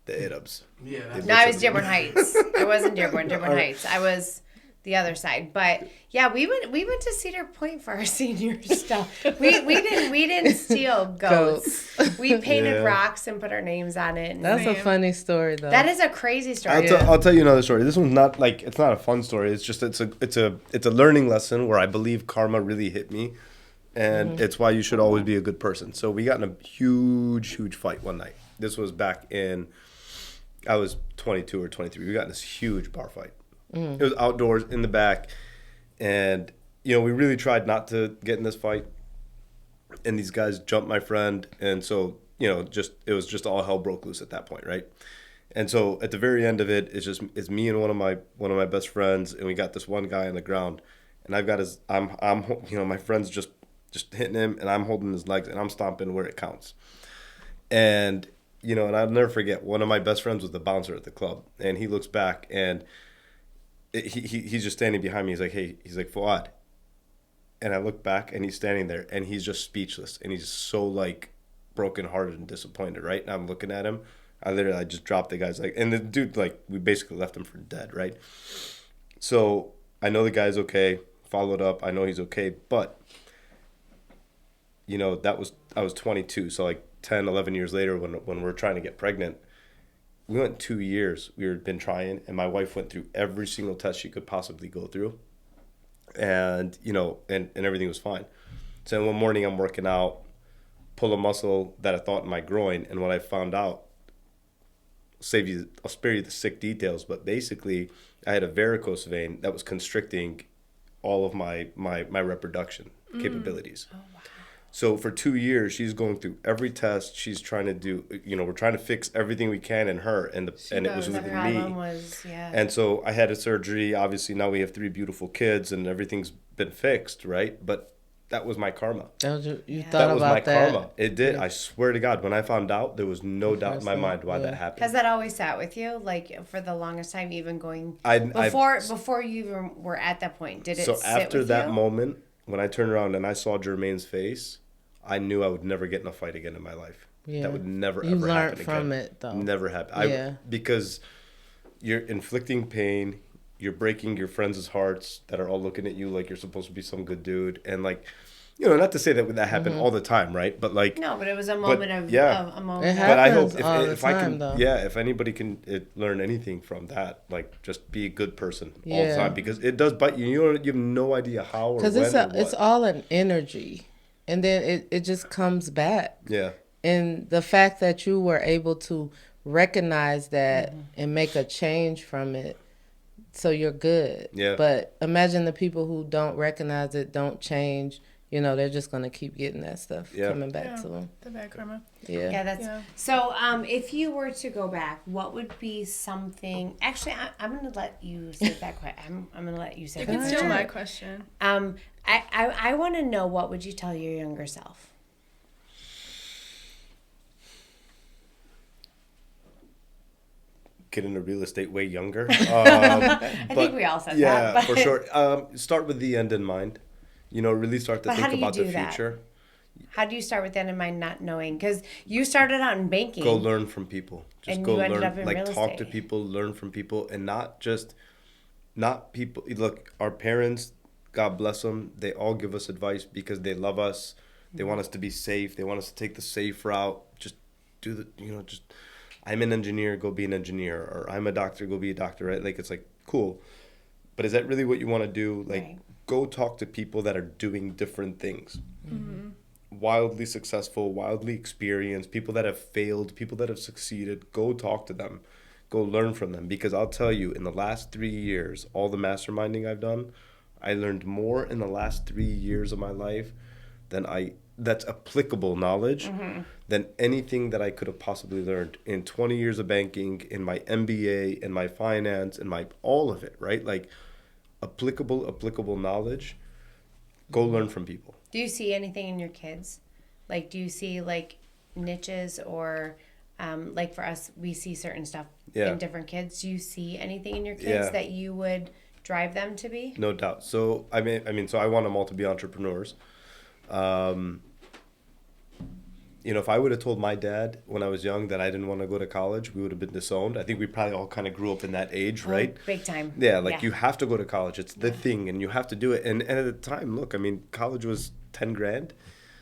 S1: The Arabs.
S6: Yeah, that's
S5: No, I was Dearborn Heights. I wasn't Dearborn Heights. I was the other side. But yeah, we went to Cedar Point for our senior stuff. We didn't steal goats. We painted rocks and put our names on it. And
S4: That's a funny story, though.
S5: that is a crazy story.
S1: I'll tell you another story. This one's not like it's not a fun story. It's just it's a learning lesson where I believe karma really hit me, and it's why you should always be a good person. So we got in a huge fight one night. This was back in I was 22 or 23. We got in this huge bar fight. It was outdoors in the back, and we really tried not to get in this fight. And these guys jumped my friend, and so it was just all hell broke loose at that point, right? And so at the very end of it, it's me and one of my best friends, and we got this one guy on the ground, and I've got his, my friend's just hitting him, and I'm holding his legs, and I'm stomping where it counts. And, and I'll never forget, one of my best friends was the bouncer at the club, and he looks back, and he's just standing behind me. He's like, hey, Fouad. And I look back, and he's standing there, and he's just speechless, and he's so, like, brokenhearted and disappointed, right? And I'm looking at him. I just dropped the guy's, like, and the dude, like, we basically left him for dead, right? So I know the guy's okay, followed up. I know he's okay, but, I was 22. So, like, 10, 11 years later when we're trying to get pregnant, we went 2 years. We had been trying, and my wife went through every single test she could possibly go through. And, and everything was fine. So one morning I'm working out, pull a muscle that I thought in my groin. And when I found out, I'll spare you the sick details, but basically I had a varicose vein that was constricting all of my reproduction capabilities. Oh, wow. So for 2 years, she's going through every test. She's trying to do, we're trying to fix everything we can in her, and it was with me. And so I had a surgery. Obviously, now we have 3 beautiful kids, and everything's been fixed, right? But that was my karma.
S4: That was
S1: my karma. It did. Yeah. I swear to God, when I found out, there was no doubt in my mind why that happened.
S5: Has that always sat with you, like for the longest time, even going before you even were at that point? Did it? So
S1: after that moment, when I turned around and I saw Jermaine's face, I knew I would never get in a fight again in my life. Yeah. That would never ever happen again. You learned from it, though. Never happen. Because you're inflicting pain. You're breaking your friends' hearts that are all looking at you like you're supposed to be some good dude. And, like, not to say that happened all the time, right? But, like...
S5: No, but it was a moment of a moment.
S4: It happens but I hope
S1: if I can, though. Yeah, if anybody can learn anything from that, like, just be a good person all the time. Because it does bite you. You have no idea how or when or what.
S4: It's all an energy. And then it just comes back.
S1: Yeah.
S4: And the fact that you were able to recognize that and make a change from it, so you're good.
S1: Yeah.
S4: But imagine the people who don't recognize it, don't change. They're just going to keep getting that stuff coming back to them.
S2: The bad karma.
S4: Yeah.
S5: Yeah, that's... Yeah. So if you were to go back, what would be something... Actually, I'm going to let you say that question. I'm going to let you say that question.
S2: It's still my question.
S5: I want to know, what would you tell your younger self?
S1: Get into real estate way younger.
S5: I think we all said that.
S1: Yeah, for sure. Start with the end in mind. Really start to think about the future.
S5: How do you start with that in mind, not knowing? Because you started out in banking.
S1: Go learn from people.
S5: Just go learn. Like,
S1: talk to people, learn from people, and not people. Look, our parents, God bless them, they all give us advice because they love us. They want us to be safe. They want us to take the safe route. Just do I'm an engineer, go be an engineer. Or I'm a doctor, go be a doctor, right? Like, it's like, cool. But is that really what you want to do? Like, right. Go talk to people that are doing different things. Mm-hmm. Wildly successful, wildly experienced, people that have failed, people that have succeeded. Go talk to them. Go learn from them. Because I'll tell you, in the last 3 years, all the masterminding I've done, I learned more in the last 3 years of my life that's applicable knowledge than anything that I could have possibly learned in 20 years of banking, in my MBA, in my finance, in my all of it, right? Like, applicable knowledge. Go learn from people.
S5: Do you see anything in your kids? Like, do you see, like, niches or, like, for us, we see certain stuff in different kids. Do you see anything in your kids that you would drive them to be?
S1: No doubt. So, I mean, so I want them all to be entrepreneurs. If I would have told my dad when I was young that I didn't want to go to college, we would have been disowned. I think we probably all kind of grew up in that age, right?
S5: Big time.
S1: Yeah, you have to go to college. It's the thing, and you have to do it. And at the time, look, I mean, college was $10,000.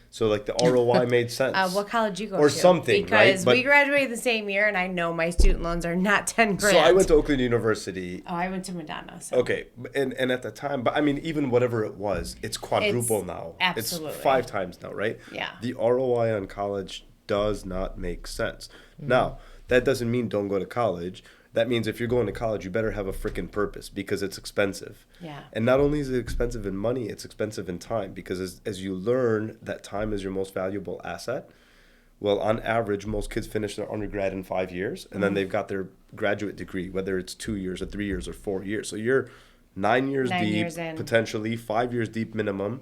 S1: So, like, the ROI made sense.
S5: What college you go to?
S1: Or something,
S5: because we graduated the same year, and I know my student loans are not $10,000.
S1: So I went to Oakland University.
S5: Oh, I went to Madonna. So.
S1: Okay, and at the time, but I mean, even whatever it was, it's quadruple now.
S5: Absolutely.
S1: It's 5 times now, right?
S5: Yeah.
S1: The ROI on college does not make sense. Now, that doesn't mean don't go to college. That means if you're going to college, you better have a freaking purpose because it's expensive.
S5: Yeah.
S1: And not only is it expensive in money, it's expensive in time because as you learn that time is your most valuable asset, well, on average, most kids finish their undergrad in 5 years, and then they've got their graduate degree, whether it's 2 years or 3 years or 4 years. So you're 9 years deep,
S5: years in.
S1: potentially 5 years deep minimum,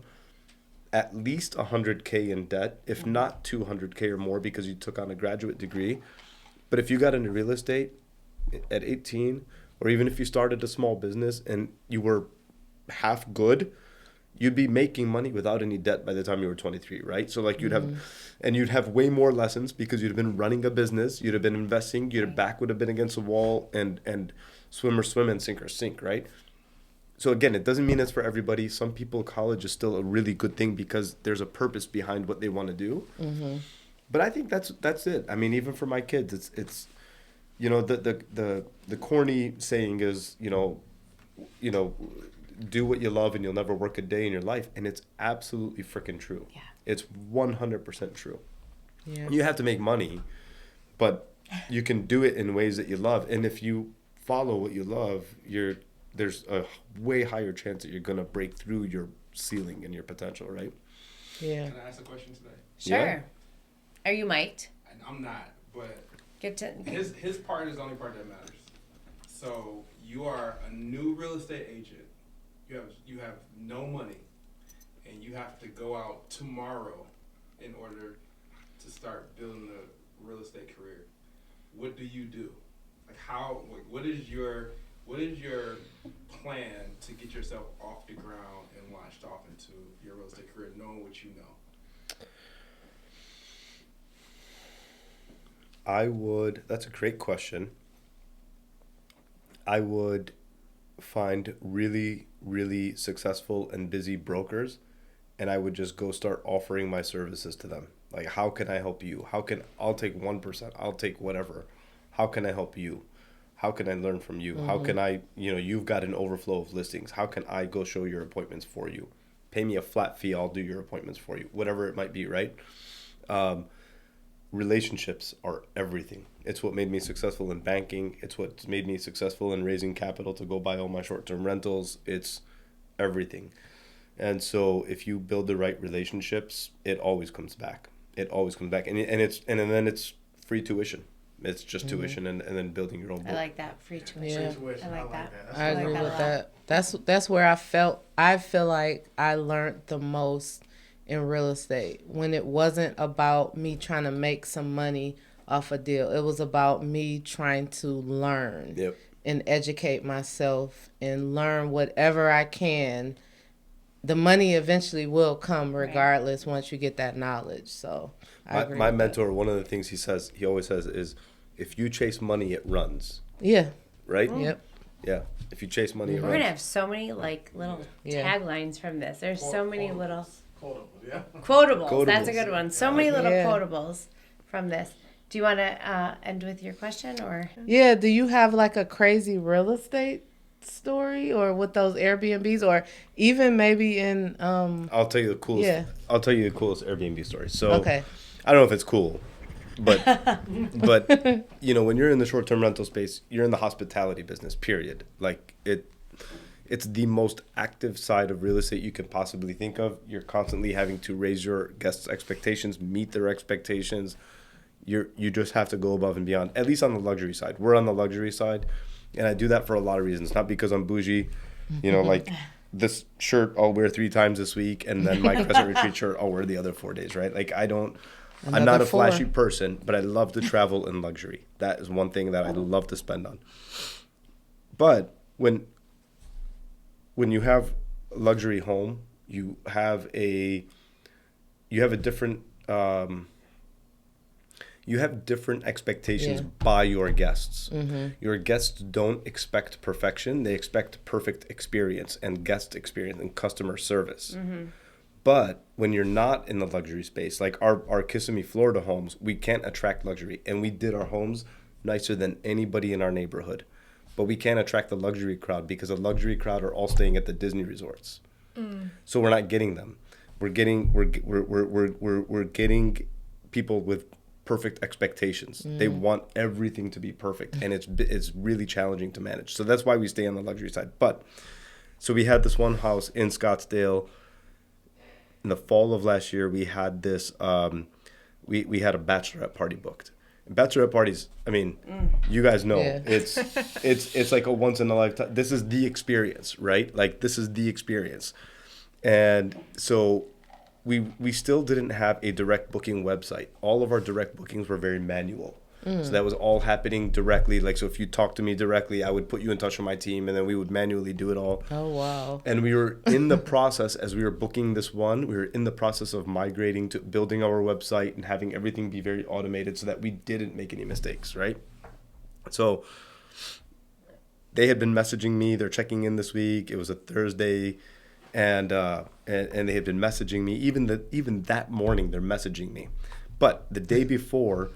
S1: at least 100K in debt, if not 200K or more because you took on a graduate degree. But if you got into real estate at 18, or even if you started a small business and you were half good, you'd be making money without any debt by the time you were 23, right? So like you'd have way more lessons because you'd have been running a business, you'd have been investing, your back would have been against the wall, and swim or swim and sink or sink, right? So again, it doesn't mean it's for everybody. Some people, college is still a really good thing because there's a purpose behind what they want to do. But I think that's it. I mean, even for my kids, it's you know, the corny saying is, you know, do what you love and you'll never work a day in your life. And it's absolutely freaking true.
S5: Yeah.
S1: It's 100% true.
S4: Yeah.
S1: You have to make money, but you can do it in ways that you love. And if you follow what you love, there's a way higher chance that you're going to break through your ceiling and your potential, right?
S4: Yeah.
S7: Can I ask a question today?
S5: Sure.
S1: Yeah.
S5: Are you mic'd?
S7: I'm not, but
S5: Get to
S7: his part is the only part that matters. So you are a new real estate agent. You have no money, and you have to go out tomorrow in order to start building a real estate career. What do you do? Like what is your plan to get yourself off the ground and launched off into your real estate career, knowing what you know?
S1: That's a great question. I would find really, really successful and busy brokers, and I would just go start offering my services to them. Like, how can I help you? I'll take 1%, I'll take whatever. How can I help you? How can I learn from you? How can I, you've got an overflow of listings. How can I go show your appointments for you? Pay me a flat fee, I'll do your appointments for you. Whatever it might be, right? Relationships are everything. It's what made me successful in banking. It's what made me successful in raising capital to go buy all my short-term rentals. It's everything. And so if you build the right relationships, it always comes back. It always comes back. And then it's free tuition. It's just tuition and then building your own book.
S5: I like that. Free tuition.
S4: Yeah.
S5: I like that.
S4: I agree
S5: like
S4: with
S5: that
S4: that. That's where I feel like I learned the most in real estate, when it wasn't about me trying to make some money off a deal. It was about me trying to learn and educate myself and learn whatever I can. The money eventually will come regardless once you get that knowledge. So I agree
S1: my
S4: with
S1: mentor,
S4: that.
S1: one of the things he always says is, if you chase money, it runs.
S4: Yeah.
S1: Right?
S4: Yep.
S1: Yeah. If you chase money, it
S5: We're
S1: runs.
S5: going to have so many little taglines from this. There's so many little
S6: Quotables.
S5: quotables. That's a good one. So many little
S4: Yeah.
S5: quotables from this. Do you want to end with your question or?
S4: Yeah. Do you have like a crazy real estate story, or with those Airbnbs, or even maybe in
S1: I'll tell you the coolest.
S4: Yeah.
S1: I'll tell you the coolest Airbnb story. So
S4: Okay.
S1: I don't know if it's cool, but when you're in the short-term rental space, you're in the hospitality business. Period. Like it's the most active side of real estate you can possibly think of. You're constantly having to raise your guests' expectations, meet their expectations. You just have to go above and beyond. At least on the luxury side, we're on the luxury side. And I do that for a lot of reasons. Not because I'm bougie, like this shirt I'll wear 3 times this week, and then my Crescent Retreat shirt I'll wear the other 4 days, right? Like I'm not a flashy person, but I love to travel in luxury. That is one thing that I love to spend on. But when you have a luxury home, you have a different expectations by your guests. Your guests don't expect perfection. They expect perfect experience and guest experience and customer service. But when you're not in the luxury space, like our Kissimmee, Florida homes, we can't attract luxury. And we did our homes nicer than anybody in our neighborhood. But we can't attract the luxury crowd because the luxury crowd are all staying at the Disney resorts. So we're not getting them. We're getting people with perfect expectations. They want everything to be perfect, and it's really challenging to manage. So that's why we stay on the luxury side. But so we had this one house in Scottsdale. In the fall of last year, we had this. We had a bachelorette party booked. bachelorette parties, I mean, you guys know, it's like a once in a lifetime. This is the experience, right? Like, this is the experience. And so we still didn't have a direct booking website. All of our direct bookings were very manual. So that was all happening directly. Like, so if you talk to me directly, I would put you in touch with my team, and then we would manually do it all.
S4: Oh, wow.
S1: And we were in the process, as we were booking this one, we were in the process of migrating to building our website and having everything be very automated so that we didn't make any mistakes, right? So they had been messaging me. They're checking in this week. It was a Thursday. And they had been messaging me. Even that morning, they're messaging me. But the day before,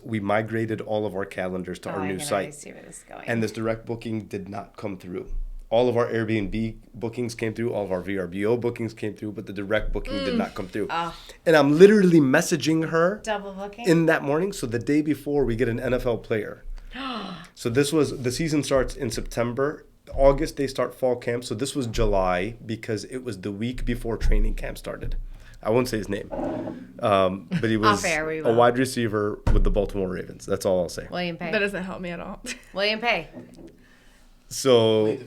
S1: we migrated all of our calendars to our new site. See where this is going. And this direct booking did not come through. All of our Airbnb bookings came through. All of our VRBO bookings came through. But the direct booking did not come through. And I'm literally messaging her.
S5: Double booking?
S1: In that morning. So the day before, we get an NFL player. So the season starts in September. August, they start fall camp. So this was July because it was the week before training camp started. I won't say his name, but he was a wide receiver with the Baltimore Ravens. That's all I'll say.
S5: William Pay.
S2: That doesn't help me at all.
S5: William Pay.
S1: So,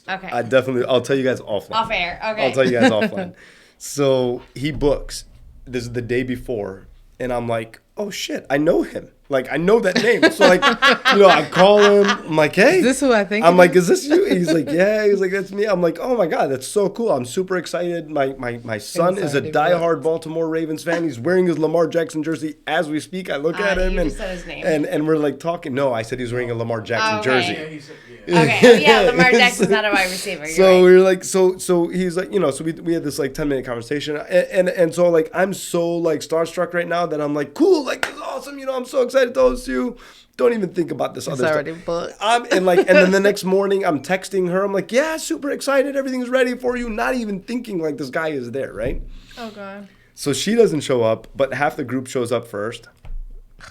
S5: okay.
S1: I'll tell you guys offline.
S5: Off air, okay.
S1: I'll tell you guys offline. So he books. This is the day before, and I'm like, oh shit, I know him. Like, I know that name. So, like, I call him. I'm like, hey.
S4: Is this who I think?
S1: I'm like, is this you? He's like, yeah. He's like, that's me. I'm like, oh my God, that's so cool. I'm super excited. My son is a diehard Baltimore Ravens fan. He's wearing his Lamar Jackson jersey as we speak. I look at him
S5: just said his name.
S1: and we're like talking. No, I said he was wearing a Lamar Jackson jersey.
S5: Okay, yeah, Lamar Jackson's not a wide receiver.
S1: So we were like, so he's like, so we had this like 10-minute conversation, and so like I'm so like starstruck right now that I'm like, cool, like this is awesome, I'm so excited to host you. Don't even think about this other
S4: already
S1: stuff.
S4: Booked.
S1: And then the next morning I'm texting her. I'm like, yeah, super excited, everything's ready for you. Not even thinking like this guy is there, right?
S2: Oh God.
S1: So she doesn't show up, but half the group shows up first,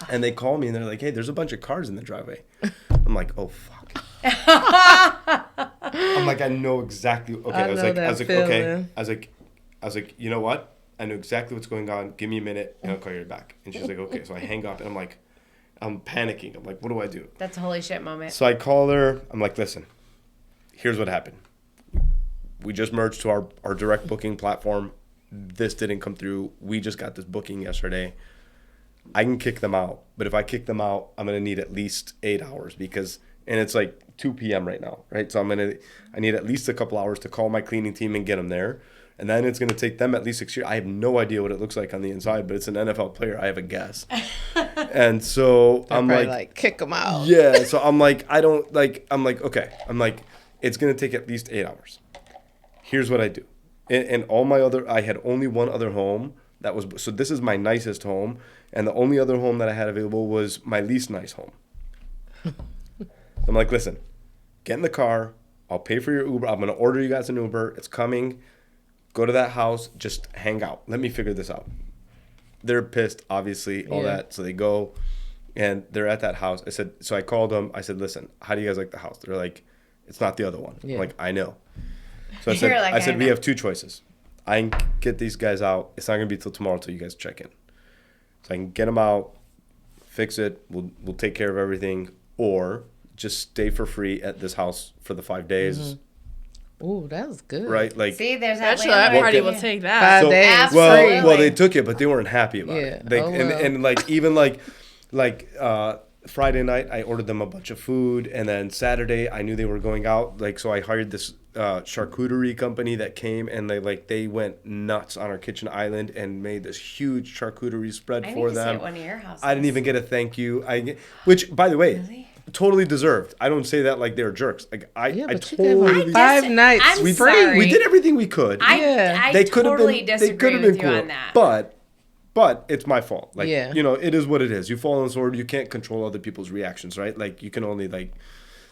S1: and they call me and they're like, hey, there's a bunch of cars in the driveway. I'm like, oh fuck. I'm like, I know exactly. Okay, I was like, you know what? I know exactly what's going on. Give me a minute, and I'll call you back. And she's like, okay. So I hang up, and I'm panicking. I'm like, what do I do?
S5: That's a holy shit moment.
S1: So I call her. I'm like, listen, here's what happened. We just merged to our direct booking platform. This didn't come through. We just got this booking yesterday. I can kick them out, but if I kick them out, I'm gonna need at least 8 hours and it's like 2 p.m. right now, right? So I need at least a couple hours to call my cleaning team and get them there. And then it's going to take them at least 6 years. I have no idea what it looks like on the inside, but it's an NFL player. I have a guess. And so I'm like,
S4: kick them out.
S1: Yeah. So I'm like, okay. I'm like, it's going to take at least 8 hours. Here's what I do. And I had only one other home so this is my nicest home. And the only other home that I had available was my least nice home. I'm like, listen, get in the car. I'll pay for your Uber. I'm going to order you guys an Uber. It's coming. Go to that house. Just hang out. Let me figure this out. They're pissed, obviously, all that. So they go, and they're at that house. So I called them. I said, listen, how do you guys like the house? They're like, it's not the other one. Yeah. I'm like, I know. So I said, we have two choices. I can get these guys out. It's not going to be till tomorrow until you guys check in. So I can get them out, fix it. We'll take care of everything. Or just stay for free at this house for the 5 days.
S4: Mm-hmm. Ooh, that was good.
S1: Right? Like,
S5: see, there's that
S2: party will take that.
S4: 5 days.
S5: Absolutely.
S1: Well, they took it, but they weren't happy about it. And like even like Friday night, I ordered them a bunch of food, and then Saturday, I knew they were going out. Like, so I hired this charcuterie company that came, and they went nuts on our kitchen island and made this huge charcuterie spread for them.
S5: I need to see it one of your houses.
S1: I didn't even get a thank you. Which, by the way.
S5: Really?
S1: Totally deserved. I don't say that like they're jerks. Like I
S4: totally 5 nights.
S5: I'm sorry.
S1: We did everything we could.
S5: I totally disagree with you on that.
S1: But it's my fault. Like it is what it is. You fall on the sword. You can't control other people's reactions, right? Like you can only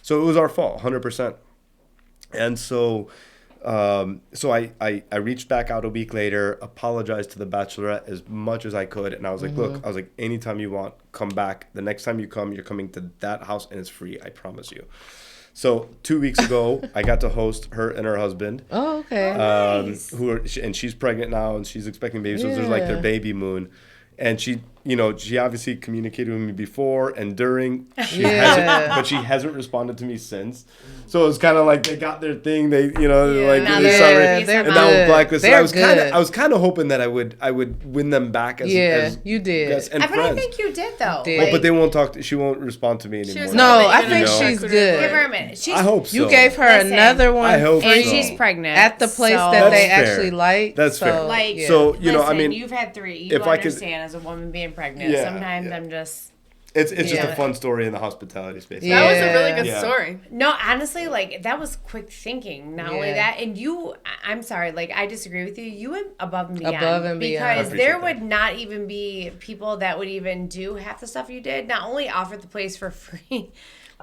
S1: so it was our fault, 100%. And so I reached back out a week later, apologized to the Bachelorette as much as I could, and I was like, look, anytime you want, come back. The next time you come, you're coming to that house, and it's free, I promise you. So 2 weeks ago, I got to host her and her husband.
S4: Oh, okay.
S1: Nice. And she's pregnant now, and she's expecting babies, so there's like their baby moon. And she obviously communicated with me before and during. But she hasn't responded to me since. So it's kind of like they got their thing. They, and now with Blacklist. I was kind of hoping that I would win them back as
S4: you did.
S1: And
S5: but I think you did though.
S1: But they won't talk. She won't respond to me anymore.
S4: No, I think she's good.
S5: Give her a minute.
S1: I hope so.
S4: You gave her another one.
S1: I hope
S5: and she's pregnant
S4: at the place that they actually like.
S1: That's fair.
S5: Listen, you've had 3. You understand as a woman being pregnant. Sometimes I'm just.
S1: It's just a fun story in the hospitality space.
S2: Yeah. That was a really good story.
S5: No, honestly, that was quick thinking. Not only that, and I'm sorry, I disagree with you. You went above and beyond. Because there would not even be people that would even do half the stuff you did. Not only offer the place for free.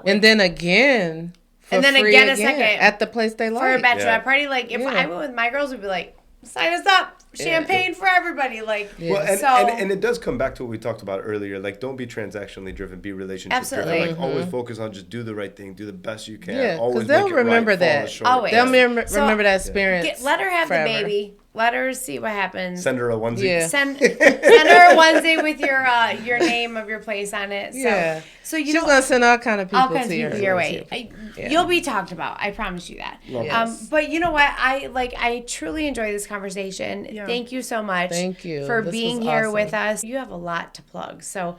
S4: And then again, a second. At the place they like.
S5: For a bachelorette party. If I went with my girls, we'd be like, sign us up. Champagne for everybody,
S1: and it does come back to what we talked about earlier. Don't be transactionally driven, be relationship driven. Always focus on just do the right thing, do the best you can.
S4: Yeah, because they'll remember that. Always, they'll remember that experience.
S5: Let her have the baby. Let her see what happens.
S1: Send her a onesie.
S5: Yeah. Send her a onesie with your name of your place on it. So she's
S4: gonna send all kind of people to
S5: your way. You'll be talked about. I promise you that. Yes. But you know what? I truly enjoy this conversation. Yeah. Thank you so much.
S4: Thank you
S5: for being here with us. You have a lot to plug. So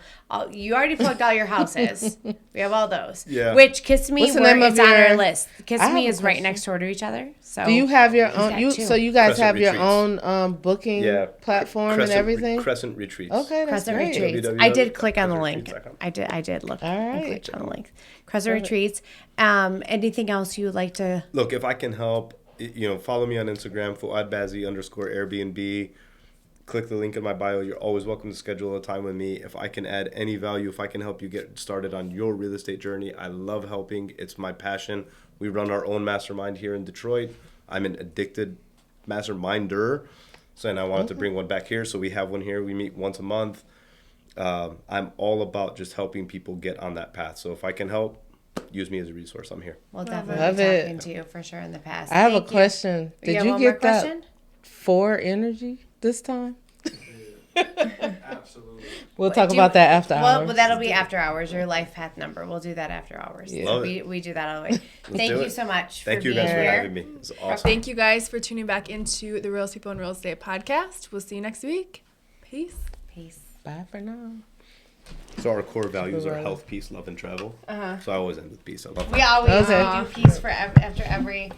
S5: you already plugged all your houses. We have all those. Yeah. Which Kiss Me, it's on our list. Kiss Me is right next door to each other. So
S4: do you have your own? So you guys have your own booking platform and everything.
S1: Crescent Retreats.
S4: Okay, that's
S5: Crescent
S4: great.
S5: Retreats. I did click on the link. I did look.
S4: All right.
S5: I clicked on the link. Crescent Retreats. Anything else you would like to?
S1: Look, if I can help, follow me on Instagram, Fouad Bazzi _Airbnb. Click the link in my bio. You're always welcome to schedule a time with me. If I can add any value, if I can help you get started on your real estate journey, I love helping. It's my passion. We run our own mastermind here in Detroit. I'm an addicted masterminder, and I wanted to bring one back here. So we have one here. We meet once a month. I'm all about just helping people get on that path. So if I can help, use me as a resource. I'm here.
S5: We'll definitely be talking to you for sure in the past.
S4: I have a question. Did you get that 4 energy this time?
S7: Absolutely.
S4: We'll talk about that after hours.
S5: Well, that'll be after hours. Your life path number. We'll do that after hours.
S1: Yeah.
S5: We do that all the way. Thank you so much.
S1: Thank you guys for having me. It's awesome.
S2: Thank you guys for tuning back into the Real People in Real Estate podcast. We'll see you next week. Peace.
S4: Bye for now.
S1: So our core values are health, peace, love, and travel. So I always end with peace. I love that.
S5: We always do peace after every